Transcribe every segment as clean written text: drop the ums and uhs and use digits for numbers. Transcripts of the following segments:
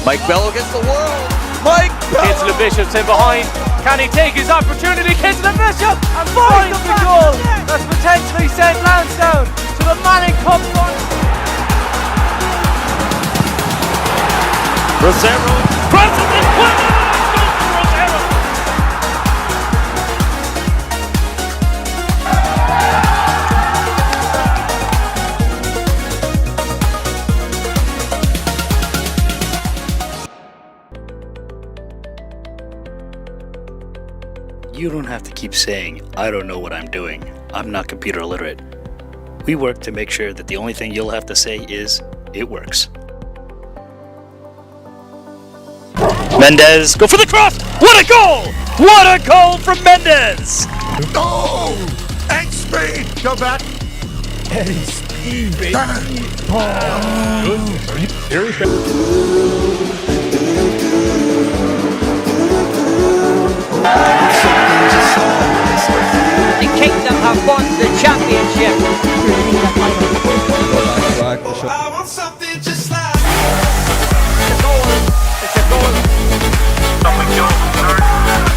Mike Bello gets the world. Mike Bello. Kinsler Bishop's in behind. Can he take his opportunity? Kinsler Bishop and finds the goal. That's potentially sent Lansdowne to the Manning Cup final. Rosero crosses it. Goes for Rosero. You don't have to keep saying, I don't know what I'm doing. I'm not computer illiterate. We work to make sure that the only thing you'll have to say is, it works. Mendez, go for the cross! What a goal! What a goal from Mendez! Goal! And speed! Go back. And speed, baby. Here we go. The Kingdom have won the championship. I want something just like It's a goal.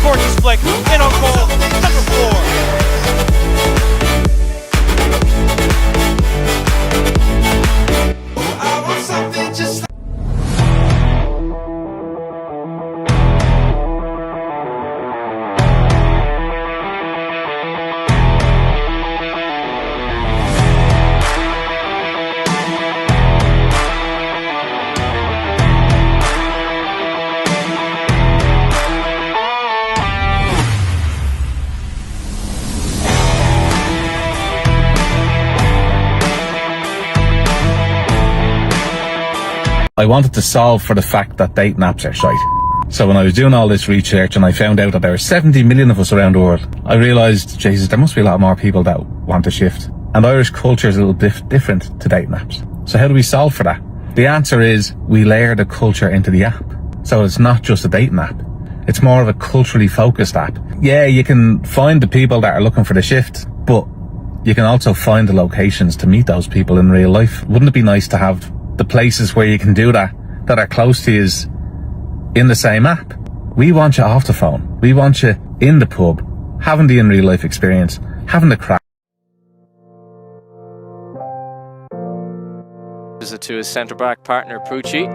Gorgeous flick, in on goal, number 4. I want something just like I wanted to solve for the fact that date naps are shite. So when I was doing all this research and I found out that there are 70 million of us around the world, I realised, Jesus, there must be a lot more people that want to shift. And Irish culture is a little different to date naps. So how do we solve for that? The answer is we layer the culture into the app. So it's not just a date nap. It's more of a culturally focused app. Yeah, you can find the people that are looking for the shift, but you can also find the locations to meet those people in real life. Wouldn't it be nice to have the places where you can do that are close to you in the same app? We want you off the phone. We want you in the pub, having the in real life experience, having the crack. Gives it to his centre-back partner, Pucci.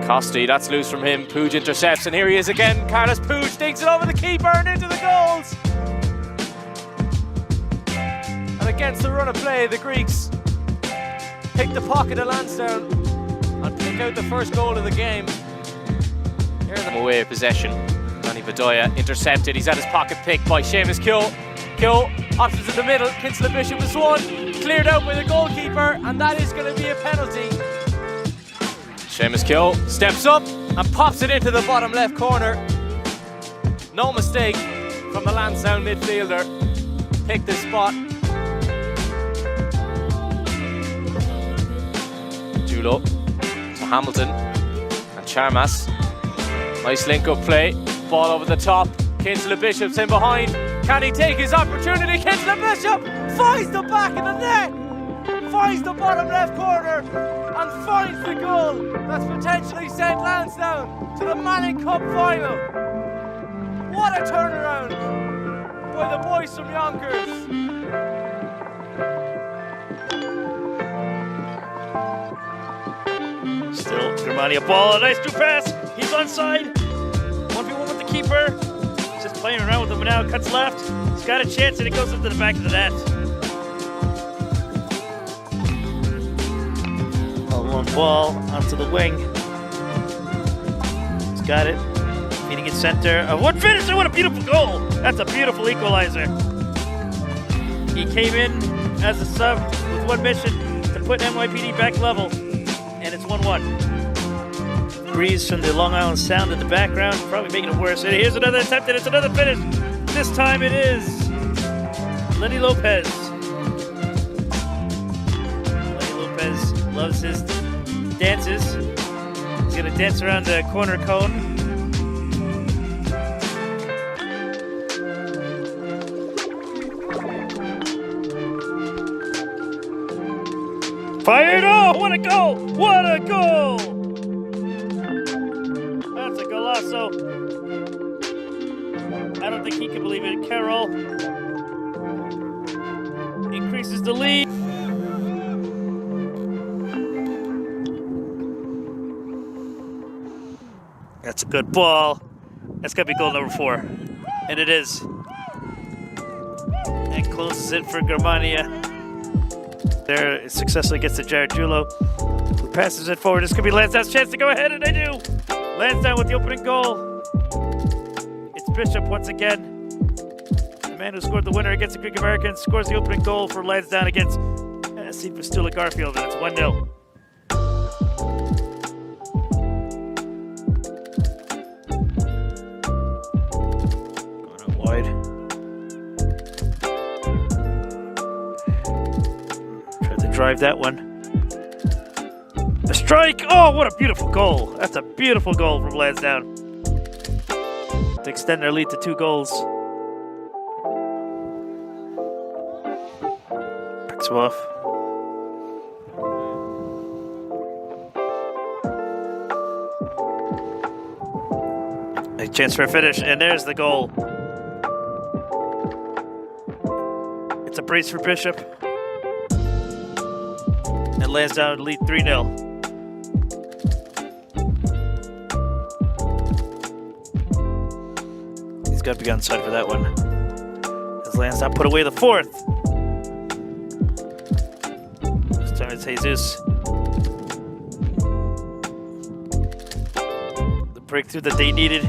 Costi, that's loose from him. Puig intercepts, and here he is again. Carlos Puig digs it over the keeper and into the goals. And against the run of play, the Greeks pick the pocket of Lansdowne and pick out the first goal of the game. Here are them away of possession. Danny Bedoya intercepted. He's at his pocket pick by Seamus Kyo. Kyo options in the middle. Kinsler Bishop is one. Cleared out by the goalkeeper, and that is going to be a penalty. Seamus Kyo steps up and pops it into the bottom left corner. No mistake from the Lansdowne midfielder. Picked his spot. Julo to Hamilton and Charmas. Nice link-up play. Ball over the top. Kinsler Bishop's in behind. Can he take his opportunity? Kinsler Bishop finds the back of the net. Finds the bottom left corner and finds the goal that's potentially sent Lansdowne to the Manning Cup final. What a turnaround by the boys from Yonkers. Still, Germania ball, a nice through pass. He's onside. 1v1 with the keeper. Just playing around with him now. Cuts left. He's got a chance and it goes into the back of the net. One ball onto the wing. He's got it. Feeding it center. One finisher. What a beautiful goal. That's a beautiful equalizer. He came in as a sub with one mission to put NYPD back level. And it's 1-1. Breeze from the Long Island Sound in the background, probably making it worse. And here's another attempt, and it's another finish. This time it is Lenny Lopez. Lenny Lopez loves his dances. He's gonna dance around the corner cone. Fired! Oh, what a goal! What a goal! That's a golazo. I don't think he can believe it. Carroll increases the lead. That's a good ball. That's got to be goal number 4. And it is. And closes it for Germania. There, it successfully gets to Jared Julo, who passes it forward. This could be Lansdowne's chance to go ahead, and they do. Lansdowne with the opening goal. It's Bishop once again. The man who scored the winner against the Greek Americans scores the opening goal for Lansdowne against SC Pastula Garfield, and it's 1-0. Going out wide. Drive that one. A strike! Oh, what a beautiful goal. That's a beautiful goal from Lansdowne to extend their lead to 2 goals. Picks him off. A chance for a finish, and there's the goal. It's a brace for Bishop. And Lansdowne lead 3-0. He's got to be on side for that one. As Lansdowne put away the 4th. This time it's Jesus. The breakthrough that they needed.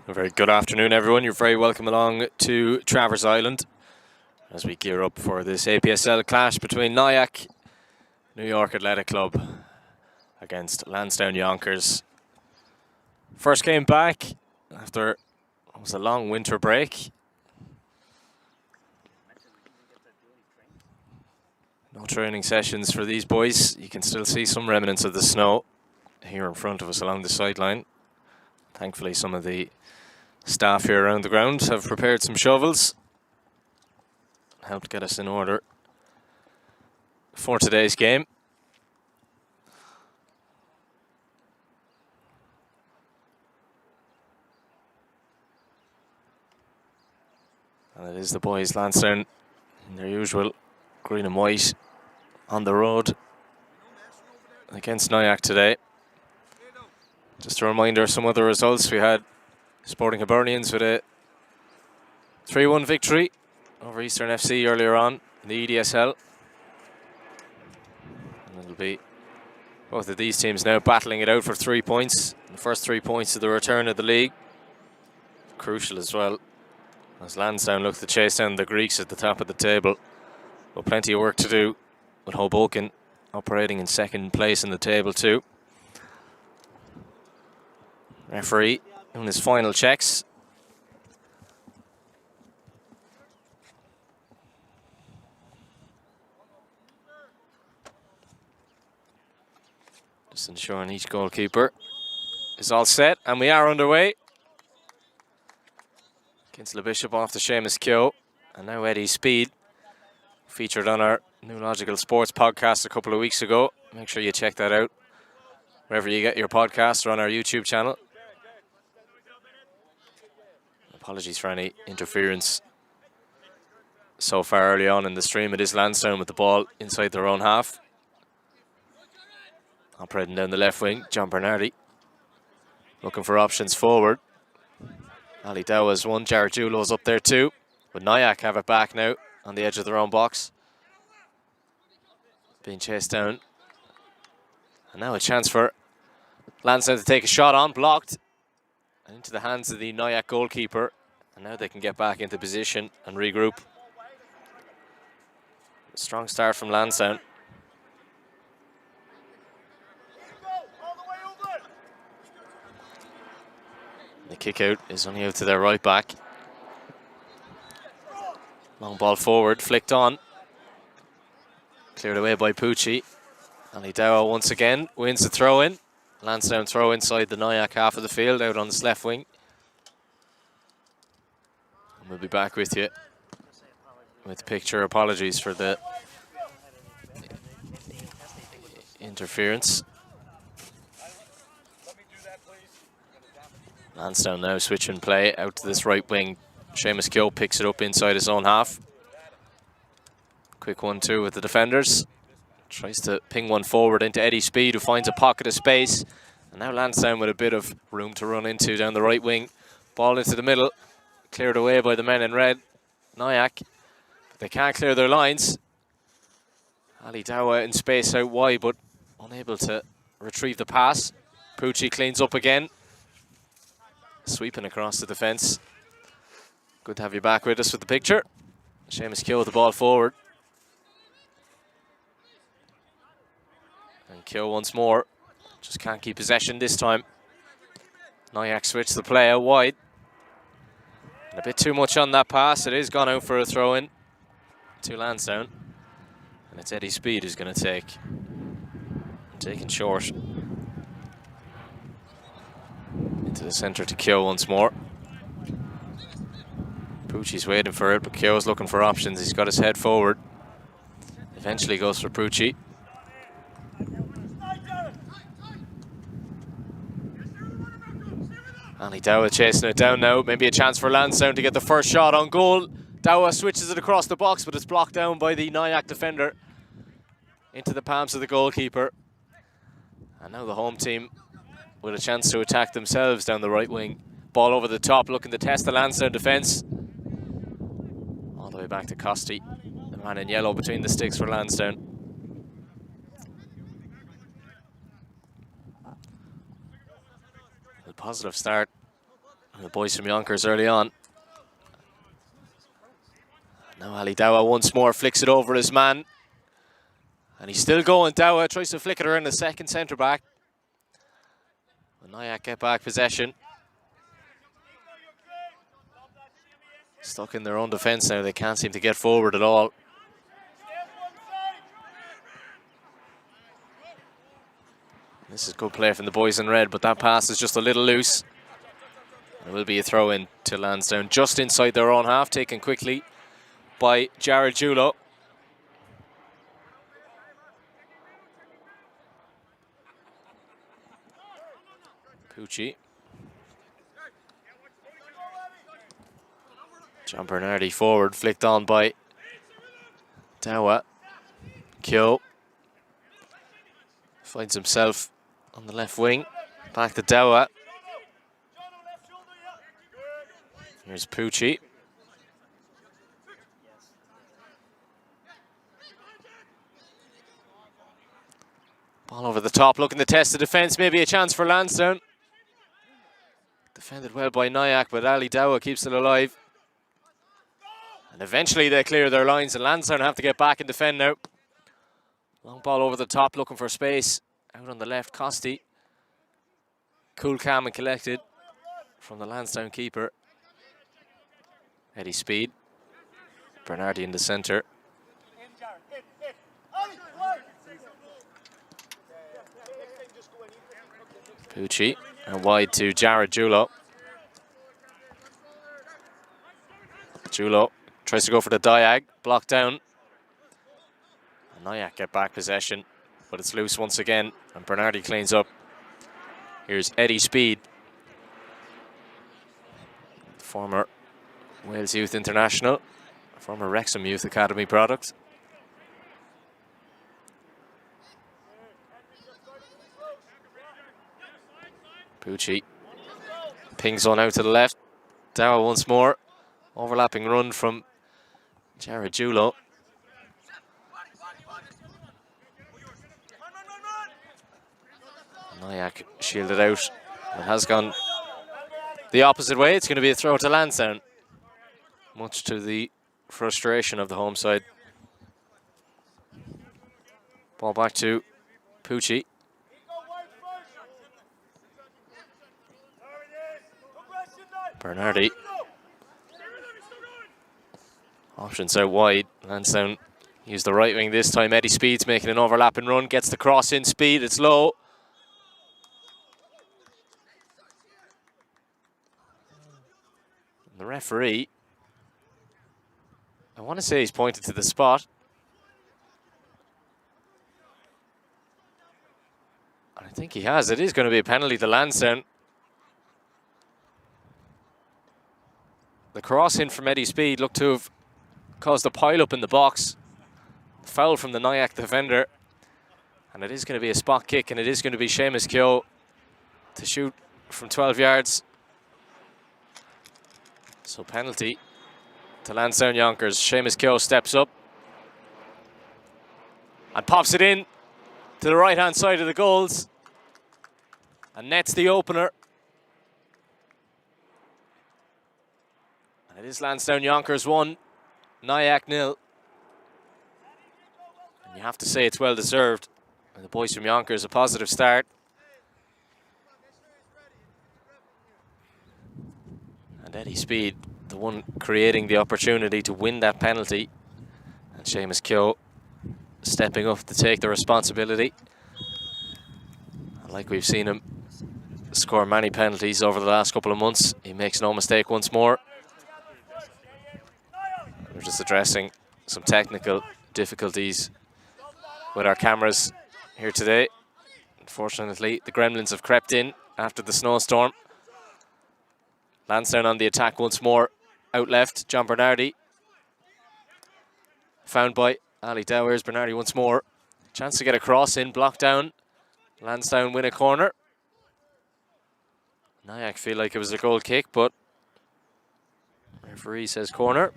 A very good afternoon, everyone. You're very welcome along to Travers Island as we gear up for this APSL clash between Nyack New York Athletic Club against Lansdowne Yonkers. First game back after it was a long winter break. No training sessions for these boys. You can still see some remnants of the snow here in front of us along the sideline. Thankfully, some of the staff here around the ground have prepared some shovels, helped get us in order for today's game. And it is the boys, Lansdowne, in their usual green and white, on the road against Nyack today. Just a reminder of some other results. We had Sporting Hibernians with a 3-1 victory over Eastern FC earlier on in the EDSL. And it'll be both of these teams now battling it out for 3 points. The first 3 points of the return of the league. Crucial as well, as Lansdowne look to chase down the Greeks at the top of the table. But plenty of work to do with Hoboken operating in second place in the table too. Referee doing his final checks. Just ensuring each goalkeeper is all set, and we are underway. Kinsella Bishop off to Seamus Keogh, and now Eddie Speed, featured on our New Logical Sports podcast a couple of weeks ago. Make sure you check that out wherever you get your podcasts or on our YouTube channel. Apologies for any interference so far early on in the stream. It is Lansdowne with the ball inside their own half. Operating down the left wing, John Bernardi looking for options forward. Ali Dowa's one, Jared Julo's up there too. But Nyack have it back now on the edge of their own box. Being chased down. And now a chance for Lansdowne to take a shot on, blocked. And into the hands of the Nyack goalkeeper. And now they can get back into position and regroup. A strong start from Lansdowne. The kick out is only out to their right back. Long ball forward, flicked on. Cleared away by Pucci. Ali Dowa once again wins the throw in. Lansdowne throw inside the Nyack half of the field, out on his left wing. And we'll be back with you with the picture. Apologies for the interference. Lansdowne now switching play out to this right wing. Seamus Keogh picks it up inside his own half. Quick 1-2 with the defenders. Tries to ping one forward into Eddie Speed, who finds a pocket of space. And now Lansdowne with a bit of room to run into down the right wing. Ball into the middle. Cleared away by the men in red. Nyack. But they can't clear their lines. Ali Dowa in space out wide, but unable to retrieve the pass. Pucci cleans up again. Sweeping across the defence. Good to have you back with us with the picture. Seamus Keogh with the ball forward. And Keogh once more. Just can't keep possession this time. Nyack switched the play out wide. And a bit too much on that pass. It is gone out for a throw-in to Lansdowne. And it's Eddie Speed who's going to take. Taken short. Into the centre to Keogh once more. Pucci's waiting for it, but Keogh's looking for options. He's got his head forward. Eventually goes for Pucci. Ali Dowa chasing it down now. Maybe a chance for Lansdowne to get the first shot on goal. Dowa switches it across the box, but it's blocked down by the Nyack defender. Into the palms of the goalkeeper. And now the home team with a chance to attack themselves down the right wing. Ball over the top, looking to test the Lansdowne defence. All the way back to Costi, the man in yellow between the sticks for Lansdowne. A positive start The boys from Yonkers early on. Now Ali Dowa once more flicks it over his man. And he's still going. Dowa tries to flick it around the second centre back. Nyack get back possession. Stuck in their own defence now. They can't seem to get forward at all. This is good play from the boys in red, but that pass is just a little loose. It will be a throw in to Lansdowne just inside their own half, taken quickly by Jared Julo. Pucci. John Bernardi forward, flicked on by Dowa. Kyo finds himself on the left wing. Back to Dowa. Here's Pucci. Ball over the top, looking to test the defence. Maybe a chance for Lansdowne. Defended well by Nyack, but Ali Dowa keeps it alive. And eventually they clear their lines, and Lansdowne have to get back and defend now. Long ball over the top, looking for space. Out on the left, Costi. Cool, calm and collected from the Lansdowne keeper. Eddie Speed. Bernardi in the centre. Pucci, and wide to Jared Julo. Julo tries to go for the diag, blocked down. And Nyack get back possession, but it's loose once again, and Bernardi cleans up. Here's Eddie Speed, former Wales Youth International, former Wrexham Youth Academy product. Pucci pings on out to the left. Dowa once more. Overlapping run from Jared Julo. Nyack shielded out. It has gone the opposite way. It's going to be a throw to Lansdowne, much to the frustration of the home side. Ball back to Pucci. Bernardi. Options out wide. Lansdowne use the right wing this time. Eddie Speed's making an overlapping run. Gets the cross in. Speed. It's low. And the referee, I want to say he's pointed to the spot. I think he has. It is going to be a penalty to Lansdowne. The cross in from Eddie Speed looked to have caused a pile-up in the box. Foul from the Nyack defender. And it is going to be a spot kick, and it is going to be Seamus Kyo to shoot from 12 yards. So penalty to Lansdowne Yonkers. Seamus Kyo steps up and pops it in to the right-hand side of the goals. And nets the opener. And it is Lansdowne Yonkers 1, Nyack 0. And you have to say it's well deserved. And the boys from Yonkers, a positive start. And Eddie Speed, the one creating the opportunity to win that penalty. And Seamus Kyo stepping up to take the responsibility. And like we've seen him score many penalties over the last couple of months, he makes no mistake once more. We're just addressing some technical difficulties with our cameras here today. Unfortunately, the gremlins have crept in after the snowstorm. Lansdowne on the attack once more. Out left, John Bernardi. Found by Ali Dowa. Here's Bernardi once more. Chance to get a cross in, blocked down. Lansdowne win a corner. Nyack feel like it was a goal kick, but referee says corner.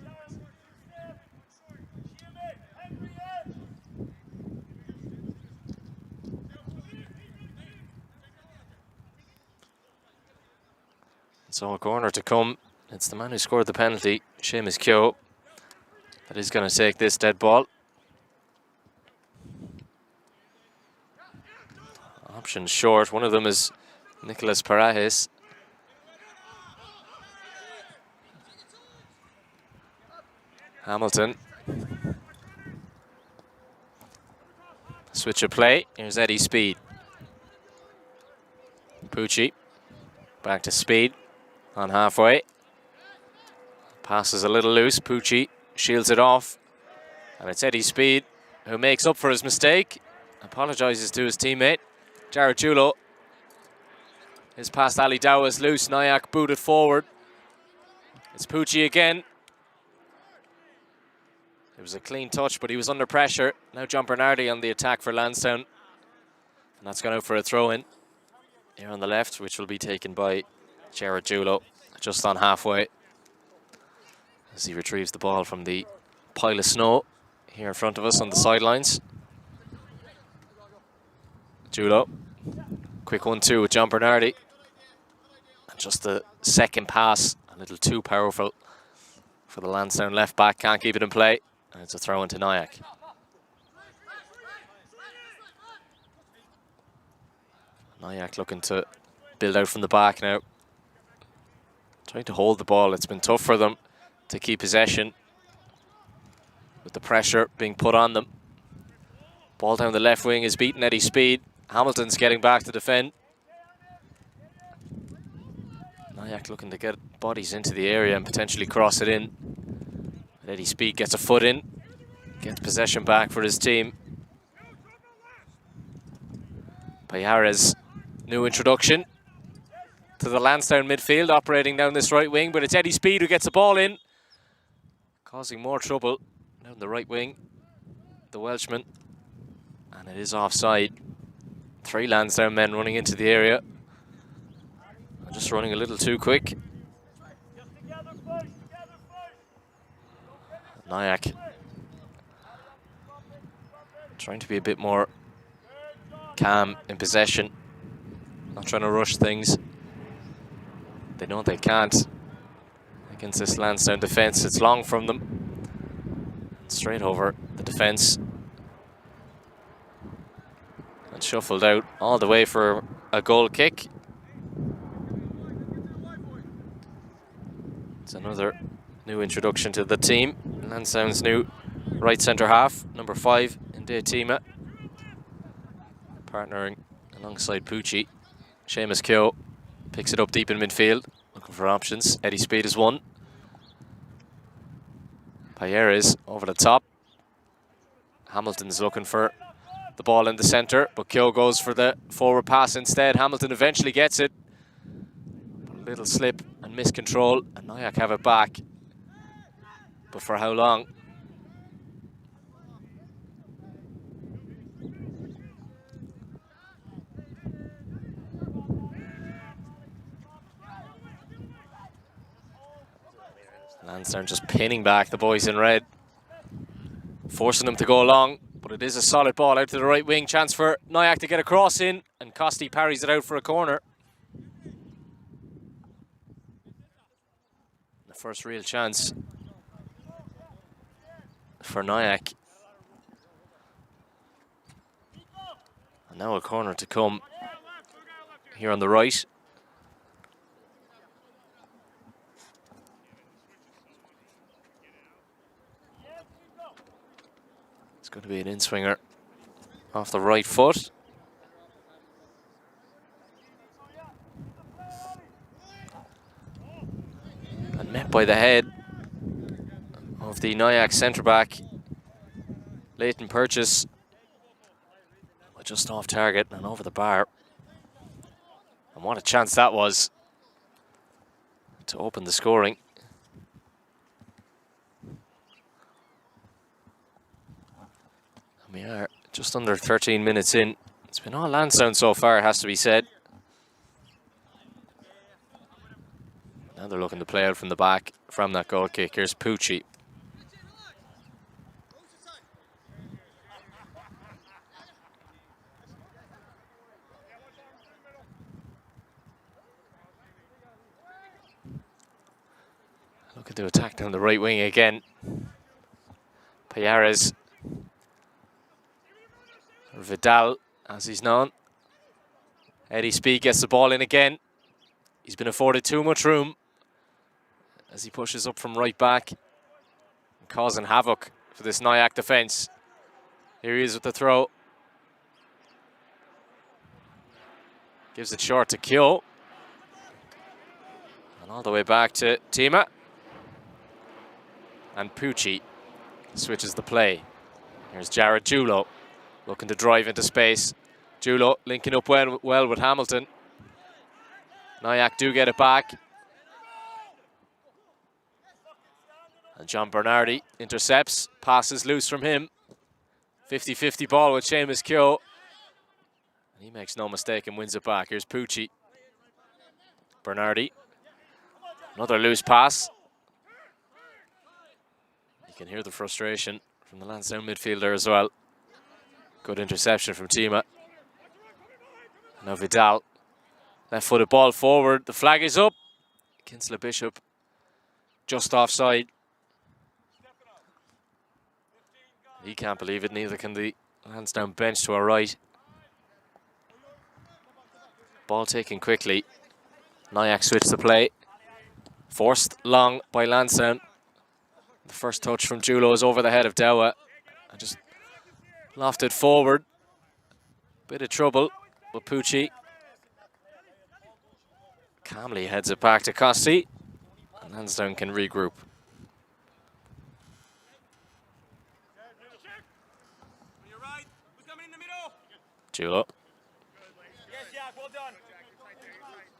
So a corner to come. It's the man who scored the penalty, Seamus Keogh, that is going to take this dead ball. Options short. One of them is Nicholas Parajes. Hamilton. Switch of play. Here's Eddie Speed. Pucci. Back to Speed. On halfway. Passes a little loose. Pucci shields it off. And it's Eddie Speed who makes up for his mistake. Apologises to his teammate. Jared Julo. His pass Ali Dow is loose. Nyack booted forward. It's Pucci again. It was a clean touch, but he was under pressure. Now John Bernardi on the attack for Lansdowne. And that's gone out for a throw-in here on the left, which will be taken by Jared Julo just on halfway, as he retrieves the ball from the pile of snow here in front of us on the sidelines. Julo, quick 1-2 with John Bernardi. And just the second pass, a little too powerful for the Lansdowne left back, can't keep it in play. And it's a throw into Nyack. Nyack looking to build out from the back now. Trying to hold the ball. It's been tough for them to keep possession with the pressure being put on them. Ball down the left wing is beaten Eddie Speed. Hamilton's getting back to defend. Nyack looking to get bodies into the area and potentially cross it in. But Eddie Speed gets a foot in, gets possession back for his team. Payares, new introduction to the Lansdowne midfield, operating down this right wing, but it's Eddie Speed who gets the ball in, causing more trouble down the right wing, the Welshman, and it is offside. 3 Lansdowne men running into the area, just running a little too quick. Nyack trying to be a bit more calm in possession, not trying to rush things. They know they can't against this Lansdowne defence. It's long from them, straight over the defence, and shuffled out all the way for a goal kick. It's another new introduction to the team. Lansdowne's new right centre half, number 5 in Tima, partnering alongside Pucci. Seamus Keogh picks it up deep in midfield, looking for options. Eddie Speed is one. Payeres over the top. Hamilton's looking for the ball in the centre, but Keogh goes for the forward pass instead. Hamilton eventually gets it. A little slip and miscontrol, and Nyack have it back. But for how long? Lansdowne just pinning back the boys in red, forcing them to go along, but it is a solid ball out to the right wing. Chance for Nyack to get a cross in, and Costi parries it out for a corner. The first real chance for Nyack. And now a corner to come here on the right. It's going to be an in-swinger off the right foot. And met by the head of the Nyack centre-back, Leighton Purchase, just off target and over the bar. And what a chance that was to open the scoring. And we are just under 13 minutes in. It's been all Lansdowne so far, has to be said. Now they're looking to play out from the back from that goal kick. Here's Pucci. to attack down the right wing again. Payares. Vidal, as he's known. Eddie Speed gets the ball in again. He's been afforded too much room as he pushes up from right back, causing havoc for this Nyack defence. Here he is with the throw. Gives it short to Kyo. And all the way back to Tima. And Pucci switches the play. Here's Jared Julo looking to drive into space. Julo linking up well with Hamilton. Nyack do get it back. And John Bernardi intercepts, passes loose from him. 50-50 ball with Seamus Kyo. And he makes no mistake and wins it back. Here's Pucci. Bernardi. Another loose pass. You can hear the frustration from the Lansdowne midfielder as well. Good interception from Tima. Now Vidal. Left-footed ball forward. The flag is up. Kinsella Bishop just offside. He can't believe it, neither can the Lansdowne bench to our right. Ball taken quickly. Nyack switched the play. Forced long by Lansdowne. The first touch from Julo is over the head of Dowa. And just lofted forward. Bit of trouble with Pucci. Calmly heads it back to Costi. And Lansdowne can regroup. Julo.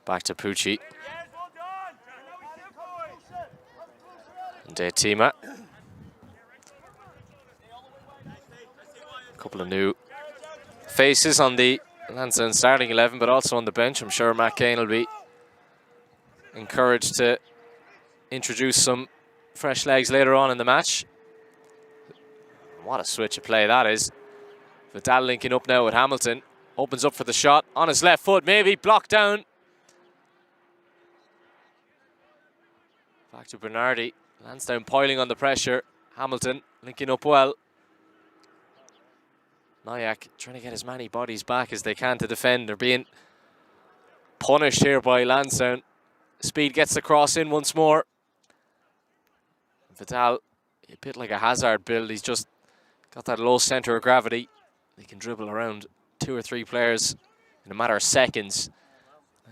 Back to Pucci. And Tima. A couple of new faces on the Lansdowne starting 11, but also on the bench. I'm sure Matt Kane will be encouraged to introduce some fresh legs later on in the match. What a switch of play that is. Vidal linking up now with Hamilton. Opens up for the shot on his left foot, maybe blocked down. Back to Bernardi. Lansdowne piling on the pressure. Hamilton linking up well. Nyack trying to get as many bodies back as they can to defend. They're being punished here by Lansdowne. Speed gets the cross in once more. Vidal, a bit like a Hazard build. He's just got that low centre of gravity. He can dribble around 2 or 3 players in a matter of seconds.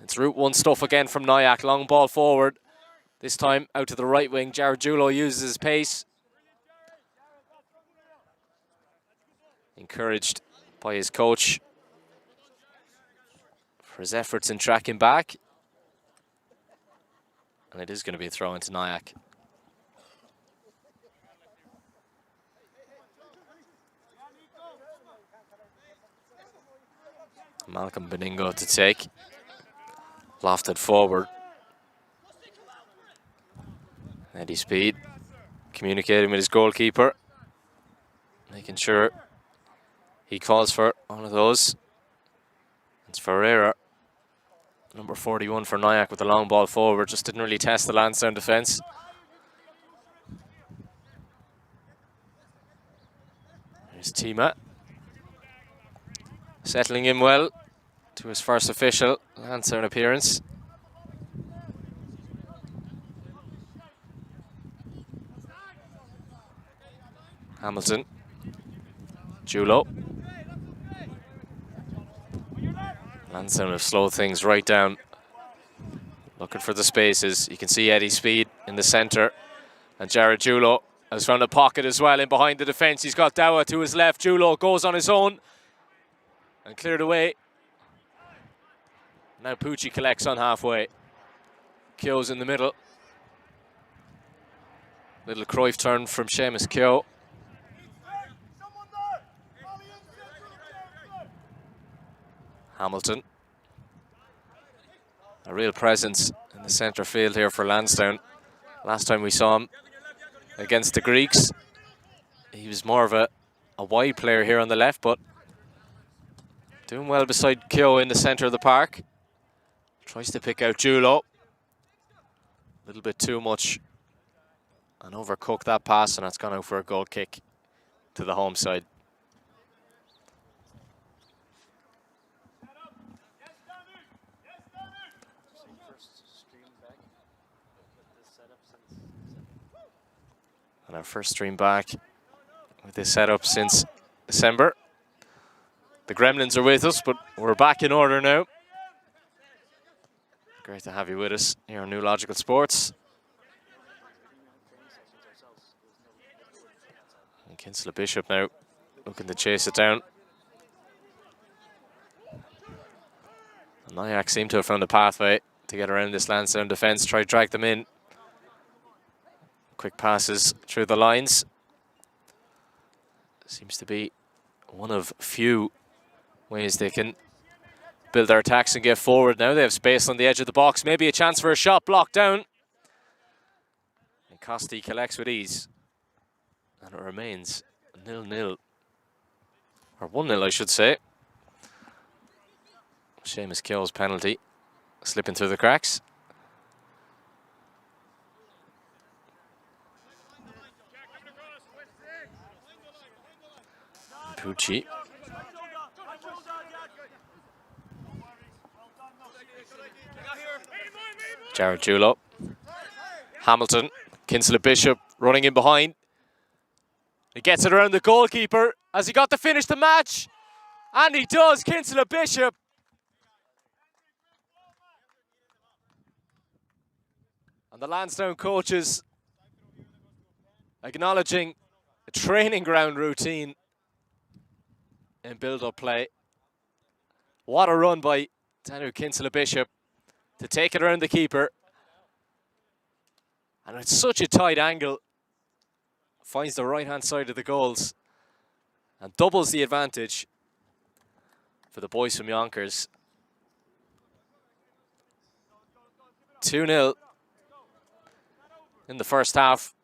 It's Route 1 stuff again from Nyack. Long ball forward. This time out to the right wing. Jared Julo uses his pace. Encouraged by his coach for his efforts in tracking back. And it is going to be a throw into Nyack. Malcolm Beningo to take. Lofted forward. Eddie Speed communicating with his goalkeeper. Making sure he calls for one of those. It's Ferreira. Number 41 for Nyack with the long ball forward. Just didn't really test the Lansdowne defence. There's Tima. Settling in well to his first official Lansdowne appearance. Hamilton. Julo. Lansdowne have slowed things right down. Looking for the spaces. You can see Eddie Speed in the centre. And Jared Julo has found a pocket as well in behind the defence. He's got Dowa to his left. Julo goes on his own. And cleared away. Now Pucci collects on halfway. Kyo's in the middle. Little Cruyff turn from Seamus Kyo. Hamilton. A real presence in the centre field here for Lansdowne. Last time we saw him against the Greeks, he was more of a wide player here on the left, but doing well beside Kyo in the centre of the park. Tries to pick out Julo. A little bit too much And overcooked that pass, and that's gone out for a goal kick to the home side. And our first stream back with this setup since December. The Gremlins are with us, but we're back in order now. Great to have you with us here on New Logical Sports. And Kinsella Bishop now looking to chase it down. And Nyack seem to have found a pathway to get around this Lansdowne defence, try to drag them in. Quick passes through the lines. Seems to be one of few ways they can build their attacks and get forward now. They have space on the edge of the box. Maybe a chance for a shot, blocked down. And Costi collects with ease. And it remains 0-0. Or 1-0, I should say. Seamus Keogh's penalty slipping through the cracks. Pucci. Jared Julo. Hamilton. Kinsella Bishop running in behind. He gets it around the goalkeeper. Has he got to finish the match? And he does, Kinsella Bishop. And the Lansdowne coaches acknowledging a training ground routine in build-up play. What a run by Danu Kinsella Bishop to take it around the keeper. And it's such a tight angle. Finds the right-hand side of the goals and doubles the advantage for the boys from Yonkers. 2-0 in the first half.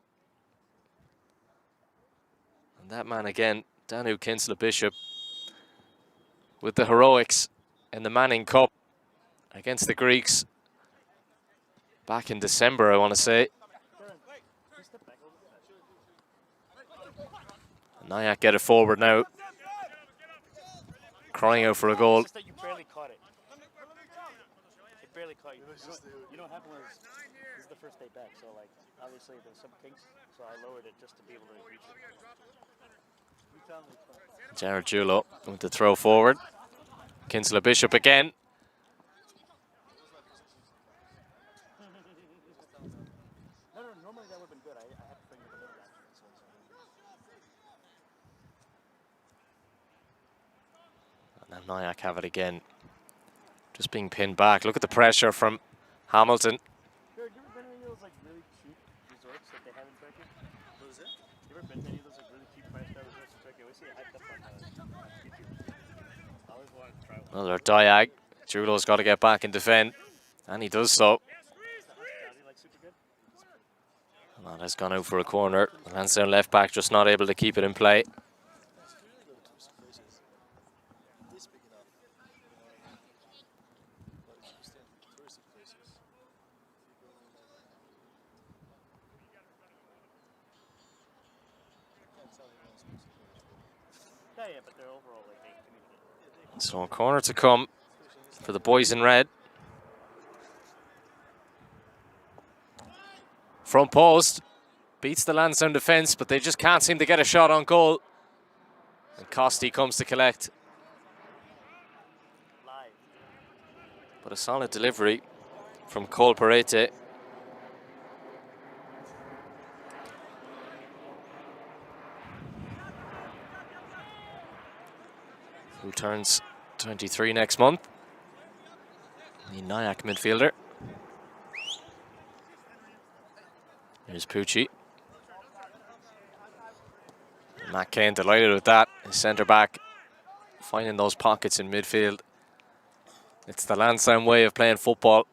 And that man again, Danu Kinsella Bishop, with the heroics in the Manning Cup against the Greeks back in December, I want to say. Nyack get it forward now, crying out for a goal. It's just that you barely caught it. It barely caught you. You know what happened was, this is the first day back, so like, obviously there's some kinks, so I lowered it just to be able to reach it. Jared Julo with the throw forward. Kinsella Bishop again. No, normally that would have been good. I had to bring it a little back for this one. And now Nyack have it again. Just being pinned back. Look at the pressure from Hamilton. Jared, you ever been to any of those like really cheap resorts that they have in Turkey? What is it? You ever been to any of those like really cheap 5-star resorts in Turkey? We see it hyped up on YouTube. I always wanted to try one. Another diag. Julo's got to get back and defend. And he does so. And that has gone out for a corner. The Lansdowne left back just not able to keep it in play. So a corner to come for the boys in red. Front post beats the Lansdowne defence, but they just can't seem to get a shot on goal. And Costi comes to collect. But a solid delivery from Cole Parete. Who turns 23 next month. The Nyack midfielder. Here's Pucci. Matt Kane delighted with that. His centre back finding those pockets in midfield. It's the Lansdowne way of playing football.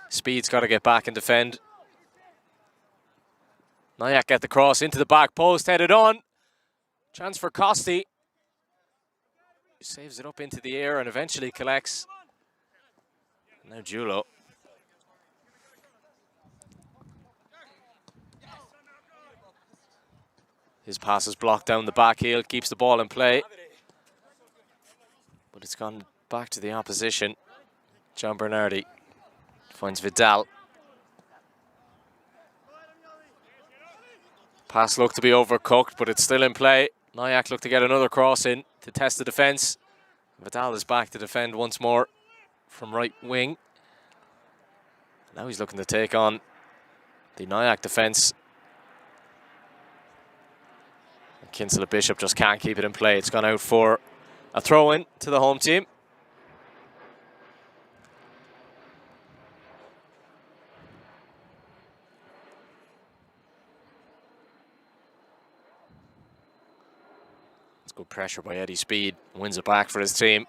Speed's got to get back and defend. Nyack get the cross into the back post, headed on. Chance for Costi. He saves it up into the air and eventually collects. Now Julo. His pass is blocked down the back heel, keeps the ball in play. But it's gone back to the opposition. John Bernardi finds Vidal. Pass looked to be overcooked, but it's still in play. Nyack looked to get another cross in to test the defence. Vidal is back to defend once more from right wing. Now he's looking to take on the Nyack defence. Kinsella Bishop just can't keep it in play. It's gone out for a throw-in to the home team. It's good pressure by Eddie Speed. Wins it back for his team.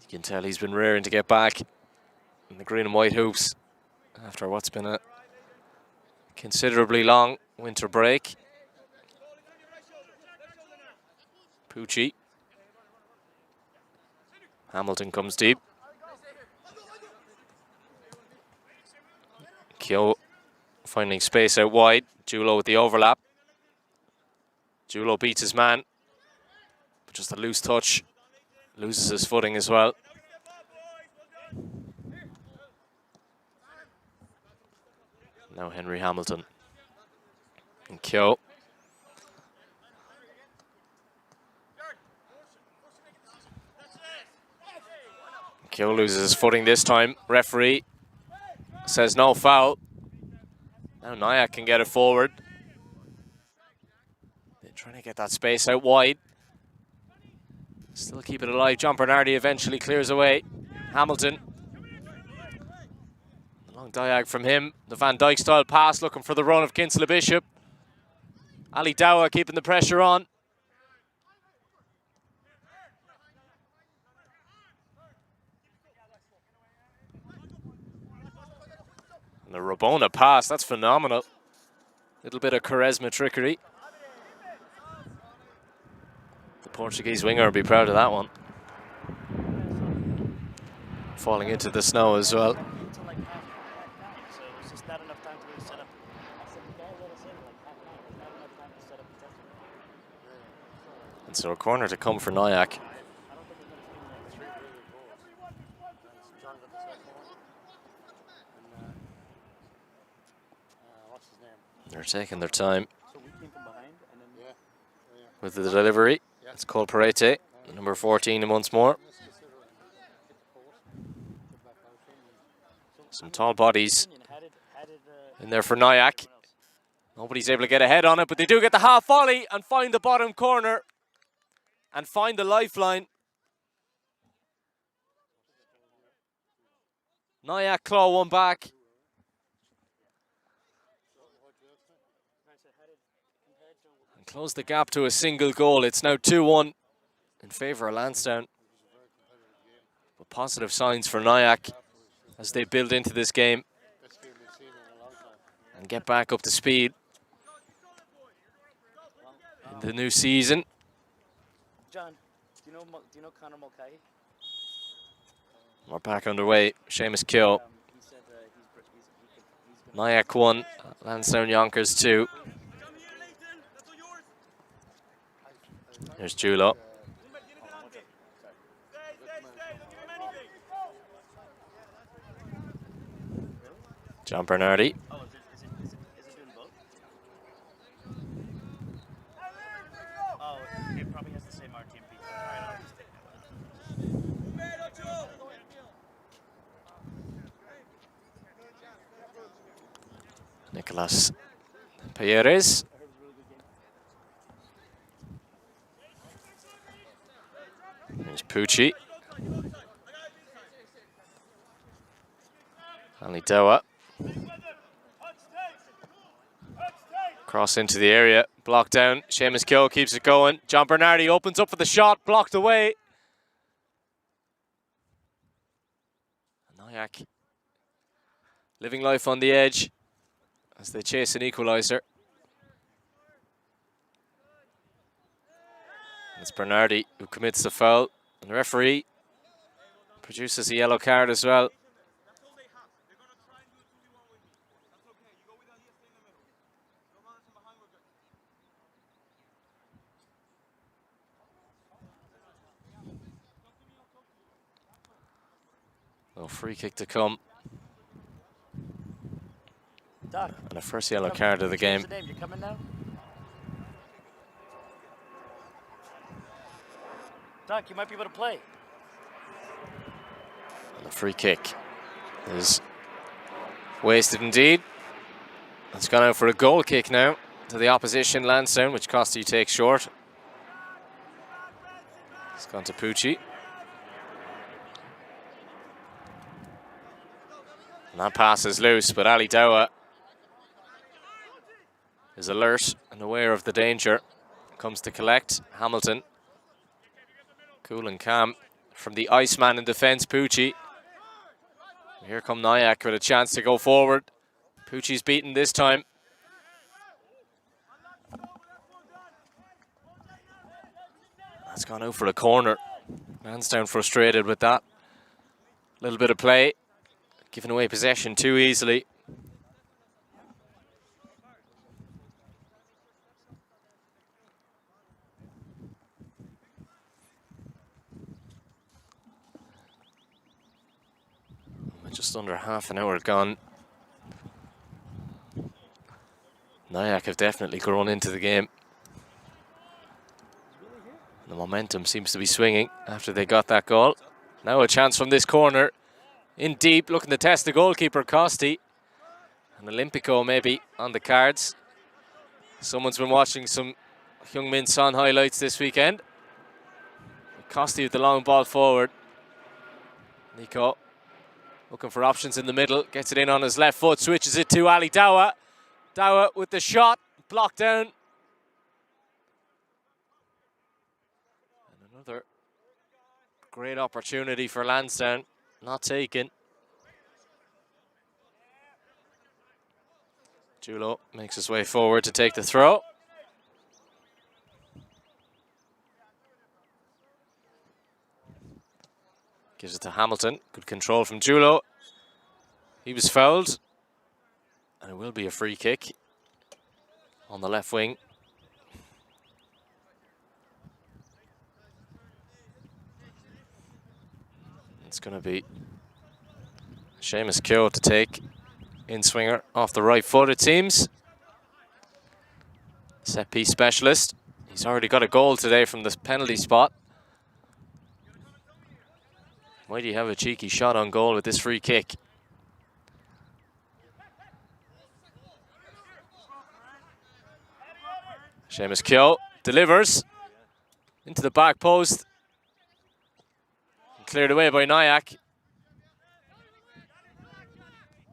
You can tell he's been raring to get back in the green and white hoops after what's been a considerably long winter break. Pucci. Hamilton comes deep. Keogh finding space out wide. Julo with the overlap. Julo beats his man, but just a loose touch. Loses his footing as well. Now Henry Hamilton. And Keogh. Keogh loses his footing this time. Referee says no foul. Now Nyack can get it forward. They're trying to get that space out wide. Still keep it alive. John Bernardi eventually clears away. Hamilton. Long diag from him. The Van Dijk style pass looking for the run of Kinsella Bishop. Ali Dowa keeping the pressure on. And the Rabona pass, that's phenomenal. Little bit of charisma trickery. The Portuguese winger will be proud of that one. Falling into the snow as well. And so a corner to come for Nyack. They're taking their time with the delivery. It's called Parete, number 14, and once more. Some tall bodies in there for Nyack. Nobody's able to get a head on it, but they do get the half volley and find the bottom corner and find the lifeline. Nyack claw one back. And close the gap to a single goal. It's now 2-1 in favour of Lansdowne. But positive signs for Nyack as they build into this game and get back up to speed in the new season. John, do you know Conor Mulcahy? We're back underway. Seamus Keogh. Nyack 1, Lansdowne Yonkers 2. Here's Julo. John Bernardi. Oh, it probably has the same RTMP. Nicolas Payeres. There's Pucci. Ali Dowa. Cross into the area, blocked down. Seamus Keogh keeps it going. John Bernardi opens up for the shot, blocked away. Nyack living life on the edge as they chase an equaliser. It's Bernardi who commits the foul, and the referee produces a yellow card as well. So free kick to come. Doc, And a first yellow card of the game. You coming now? Doc, you might be able to play. And the free kick is wasted indeed. It's gone out for a goal kick now to the opposition, Lansdowne, which Costi takes short. It's gone to Pucci. And that pass is loose, but Ali Dowa is alert and aware of the danger. Comes to collect. Hamilton. Cool and calm from the Iceman in defence, Pucci. Here come Nyack with a chance to go forward. Pucci's beaten this time. That's gone out for a corner. Lansdowne frustrated with that. Little bit of play. Giving away possession too easily. Just under half an hour gone. Nyack have definitely grown into the game. The momentum seems to be swinging after they got that goal. Now a chance from this corner. In deep, looking to test the goalkeeper, Costi. And Olympico maybe on the cards. Someone's been watching some Heung-min Son highlights this weekend. Costi with the long ball forward. Nico looking for options in the middle. Gets it in on his left foot, switches it to Ali Dowa. Dowa with the shot, blocked down. And another great opportunity for Lansdowne, not taken. Julo makes his way forward to take the throw. Gives it to Hamilton. Good control from Julo. He was fouled. And it will be a free kick on the left wing. It's going to be Seamus Keogh to take in swinger off the right foot, it seems. Set piece specialist. He's already got a goal today from this penalty spot. Might he have a cheeky shot on goal with this free kick? Seamus Keogh delivers into the back post. Cleared away by Nyack.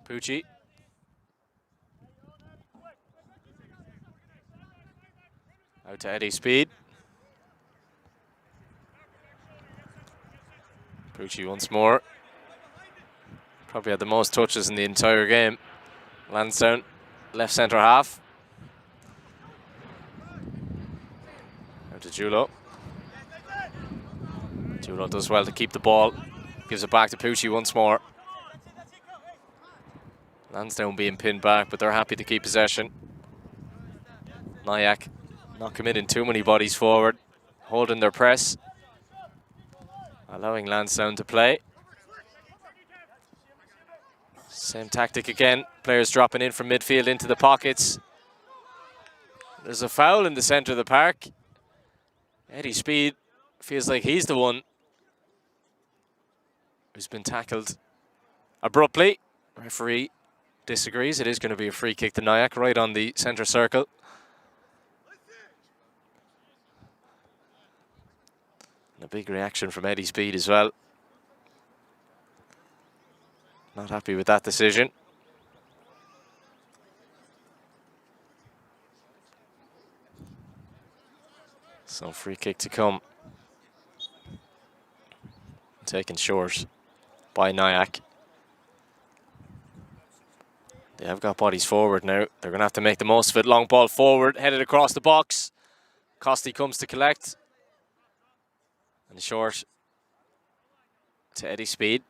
Pucci. Out to Eddie Speed. Pucci once more. Probably had the most touches in the entire game. Lansdowne, left centre half. Out to Julo. Julo does well to keep the ball. Gives it back to Pucci once more. Lansdowne being pinned back, but they're happy to keep possession. Nyack not committing too many bodies forward. Holding their press. Allowing Lansdowne to play. Same tactic again. Players dropping in from midfield into the pockets. There's a foul in the centre of the park. Eddie Speed feels like he's the one who's been tackled abruptly. Referee disagrees. It is going to be a free kick to Nyack right on the centre circle. And a big reaction from Eddie Speed as well. Not happy with that decision. So free kick to come. Taken short by Nyack. They have got bodies forward now. They're going to have to make the most of it. Long ball forward, headed across the box. Costi comes to collect. And short to Eddie Speed.